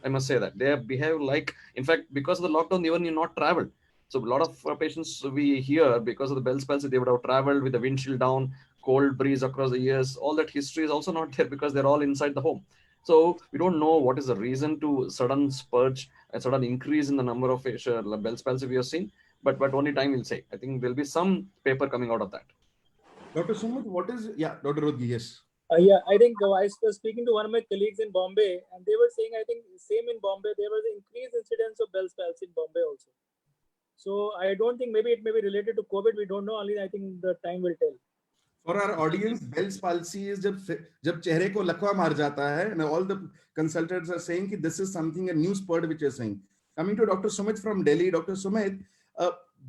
I must say that they have behaved like, in fact, because of the lockdown, even you not traveled. So a lot of patients we hear, because of the Bell's palsy, they would have traveled with the windshield down, cold breeze across the years, all that history is also not there because they're all inside the home. So we don't know what is the reason to sudden spurge, a sudden increase in the number of Bell's palsy we have seen, but only time will say. I think there'll be some paper coming out of that. Dr. Sumit, what is, yeah, Dr. Rodgi, yes. Yeah, I think I was speaking to one of my colleagues in Bombay, and they were saying, I think same in Bombay, there was an increased incidence of Bell's palsy in Bombay also. So I don't think maybe it may be related to COVID. We don't know. Only I think the time will tell. For our audience, Bell's palsy is जब चेहरे को लकवा मार जाता है, and all the consultants are saying that this is something, a new spurt which is saying. Coming to Dr. Sumit from Delhi, Dr. Sumit,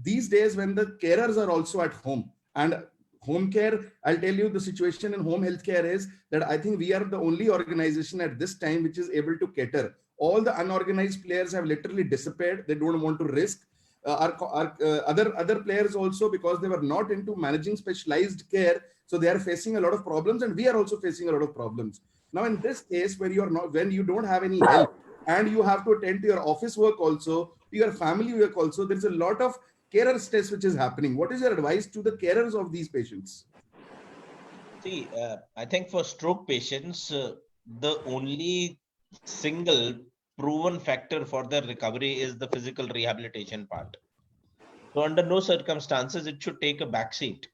these days when the carers are also at home, and home care, I'll tell you the situation in home healthcare is that I think we are the only organization at this time which is able to cater. All the unorganized players have literally disappeared. They don't want to risk. Other players also, because they were not into managing specialized care, so they are facing a lot of problems, and we are also facing a lot of problems. Now, in this case, where when you don't have any help and you have to attend to your office work also, your family work also, there's a lot of carer stress which is happening. What is your advice to the carers of these patients? See, I think for stroke patients, the only single proven factor for their recovery is the physical rehabilitation part. So under no circumstances it should take a backseat.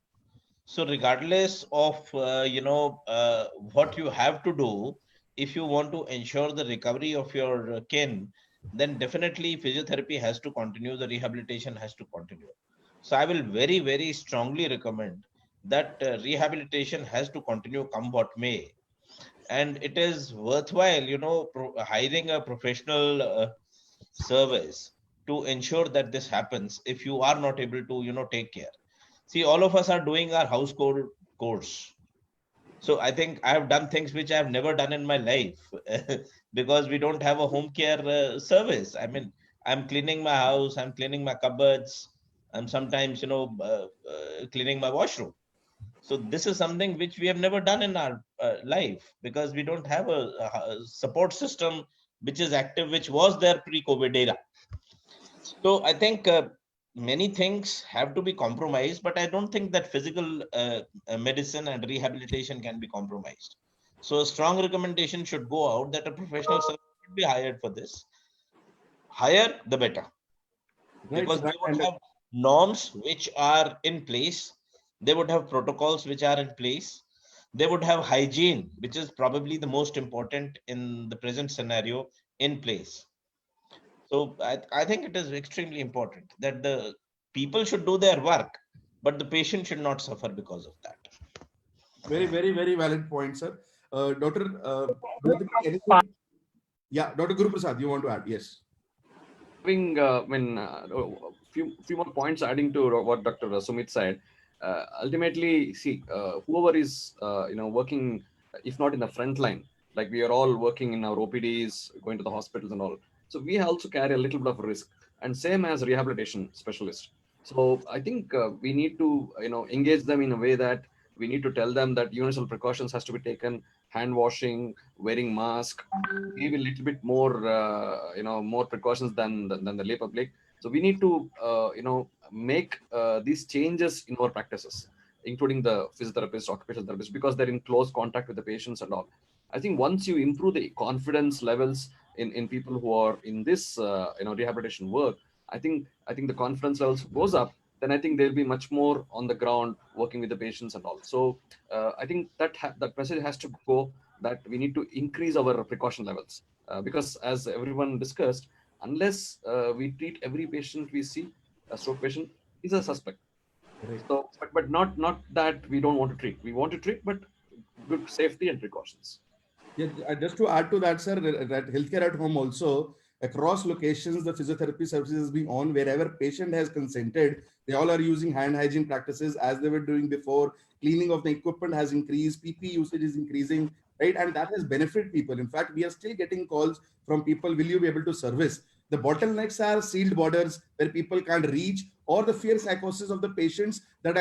So regardless of what you have to do, if you want to ensure the recovery of your kin, then definitely physiotherapy has to continue, the rehabilitation has to continue. So I will very, very strongly recommend that rehabilitation has to continue come what may. And it is worthwhile, hiring a professional service to ensure that this happens if you are not able to, take care. See, all of us are doing our household course. So I think I have done things which I have never done in my life because we don't have a home care service. I mean, I'm cleaning my house, I'm cleaning my cupboards, I'm sometimes, cleaning my washroom. So this is something which we have never done in our life because we don't have a support system which is active, which was there pre-COVID era. So I think many things have to be compromised, but I don't think that physical medicine and rehabilitation can be compromised. So a strong recommendation should go out that a professional service should be hired for this. Higher, the better. Right, because they would have norms which are in place. They would have protocols which are in place. They would have hygiene, which is probably the most important in the present scenario, in place. So I think it is extremely important that the people should do their work, but the patient should not suffer because of that. Very, very, very valid point, sir. Dr. Dr. Guru Prasad, you want to add? Yes. Having few more points adding to what Dr. Sumit said. Ultimately, see, whoever is working, if not in the front line, like we are all working in our OPDs, going to the hospitals and all. So we also carry a little bit of risk, and same as rehabilitation specialist. So I think we need to engage them in a way that we need to tell them that universal precautions has to be taken, hand washing, wearing mask, give a little bit more more precautions than the lay public. So we need to make these changes in our practices, including the physiotherapists, occupational therapists, because they're in close contact with the patients and all. I think once you improve the confidence levels in people who are in this rehabilitation work, I think the confidence levels goes up. Then I think they'll be much more on the ground working with the patients and all. So I think that message has to go, that we need to increase our precaution levels because, as everyone discussed, unless we treat every patient we see, a stroke patient is a suspect. Right. So, but not that we don't want to treat. We want to treat, but good safety and precautions. Yeah, just to add to that, sir, that healthcare at home also, across locations, the physiotherapy services is being on. Wherever patient has consented, they all are using hand hygiene practices as they were doing before. Cleaning of the equipment has increased. PP usage is increasing, right? And that has benefited people. In fact, we are still getting calls from people, will you be able to service? The bottlenecks are sealed borders where people can't reach, or the fear psychosis of the patients that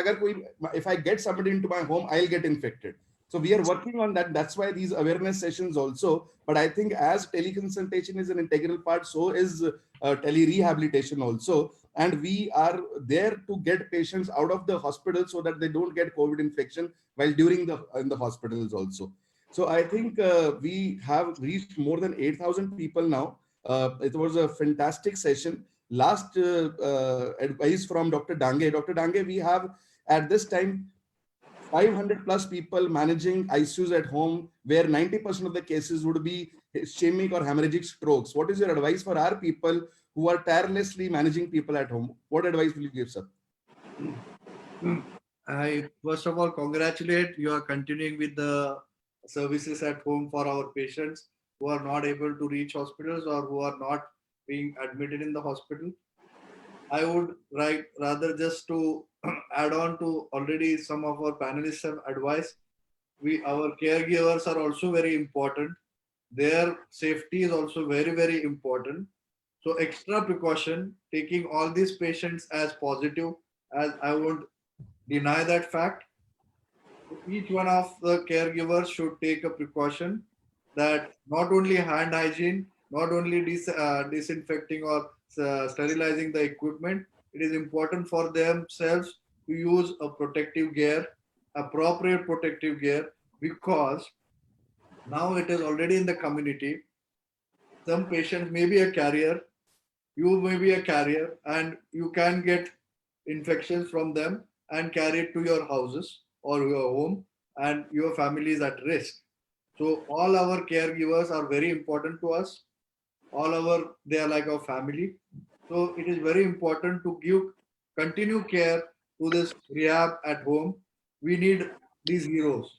if I get somebody into my home, I'll get infected. So we are working on that. That's why these awareness sessions also. But I think as teleconsultation is an integral part, so is tele-rehabilitation also. and we are there to get patients out of the hospital so that they don't get COVID infection while during in the hospitals also. So I think we have reached more than 8,000 people now. It was a fantastic session. Last advice from Dr. Dange. Dr. Dange, we have at this time 500 plus people managing ICUs at home, where 90% of the cases would be ischemic or hemorrhagic strokes. What is your advice for our people who are tirelessly managing people at home? What advice will you give, sir? I first of all congratulate you are continuing with the services at home for our patients who are not able to reach hospitals or who are not being admitted in the hospital. I would rather just to add on to already some of our panelists have advised. Our caregivers are also very important. Their safety is also very, very important. So extra precaution, taking all these patients as positive, as I won't deny that fact. Each one of the caregivers should take a precaution that not only hand hygiene, not only disinfecting or sterilizing the equipment, it is important for themselves to use a protective gear, appropriate protective gear, because now it is already in the community. Some patients may be a carrier, you may be a carrier, and you can get infections from them and carry it to your houses or your home, and your family is at risk. So all our caregivers are very important to us. They are like our family. So it is very important to continue care to this rehab at home. We need these heroes.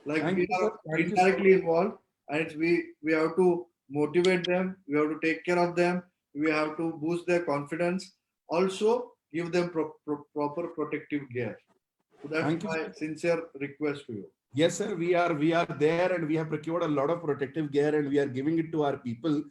Like we are indirectly involved, and we have to motivate them. We have to take care of them. We have to boost their confidence. Also, give them proper protective gear. So that's my sincere request to you. Yes, sir. We are there, and we have procured a lot of protective gear, and we are giving it to our people.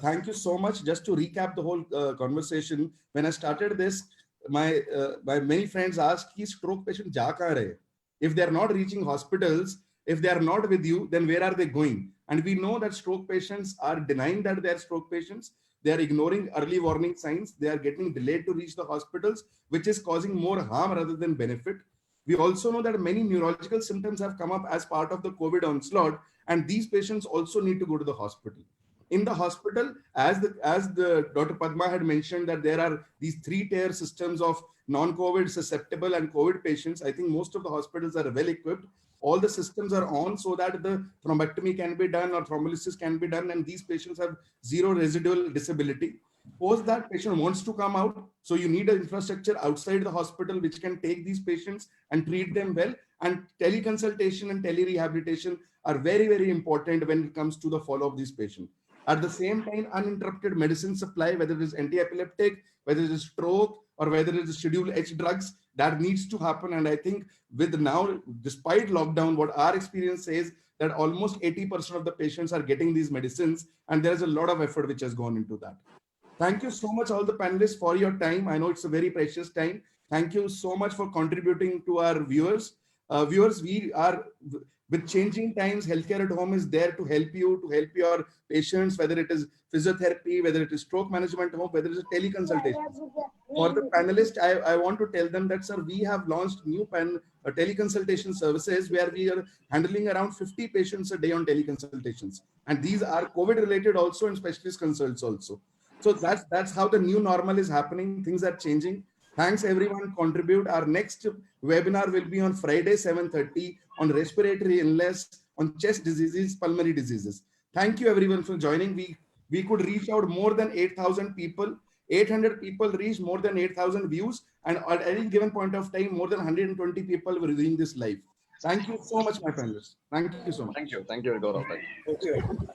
Thank you so much. Just to recap the whole conversation, when I started this, my many friends asked, "Ki stroke patient ja kahan rahe?" If they are not reaching hospitals, if they are not with you, then where are they going? And we know that stroke patients are denying that they are stroke patients. They are ignoring early warning signs. They are getting delayed to reach the hospitals, which is causing more harm rather than benefit. We also know that many neurological symptoms have come up as part of the COVID onslaught, and these patients also need to go to the hospital. In the hospital, as the Dr. Padma had mentioned, that there are these 3-tier systems of non-COVID, susceptible, and COVID patients. I think most of the hospitals are well equipped. All the systems are on so that the thrombectomy can be done or thrombolysis can be done, and these patients have zero residual disability. Suppose that patient wants to come out, so you need an infrastructure outside the hospital which can take these patients and treat them well. And teleconsultation and telerehabilitation are very, very important when it comes to the follow of these patients. At the same time, uninterrupted medicine supply, whether it is anti-epileptic, whether it is stroke, or whether it is Schedule H drugs, that needs to happen. And I think with now, despite lockdown, what our experience says that almost 80% of the patients are getting these medicines, and there is a lot of effort which has gone into that. Thank you so much, all the panelists, for your time. I know it's a very precious time. Thank you so much for contributing to our viewers. Viewers, we are, with changing times, Healthcare at Home is there to help you, to help your patients, whether it is physiotherapy, whether it is stroke management home, whether it is teleconsultation. For the panelists, I want to tell them that, sir, we have launched new teleconsultation services where we are handling around 50 patients a day on teleconsultations. And these are COVID related also, and specialist consults also. So that's how the new normal is happening. Things are changing. Thanks everyone contribute. Our next webinar will be on Friday, 7:30 on respiratory illness, on chest diseases, pulmonary diseases. Thank you everyone for joining. We could reach out more than 8,000 people. 800 people reached more than 8,000 views. And at any given point of time, more than 120 people were viewing this live. Thank you so much, my friends. Thank you so much. Thank you, Gaurav. Thank you.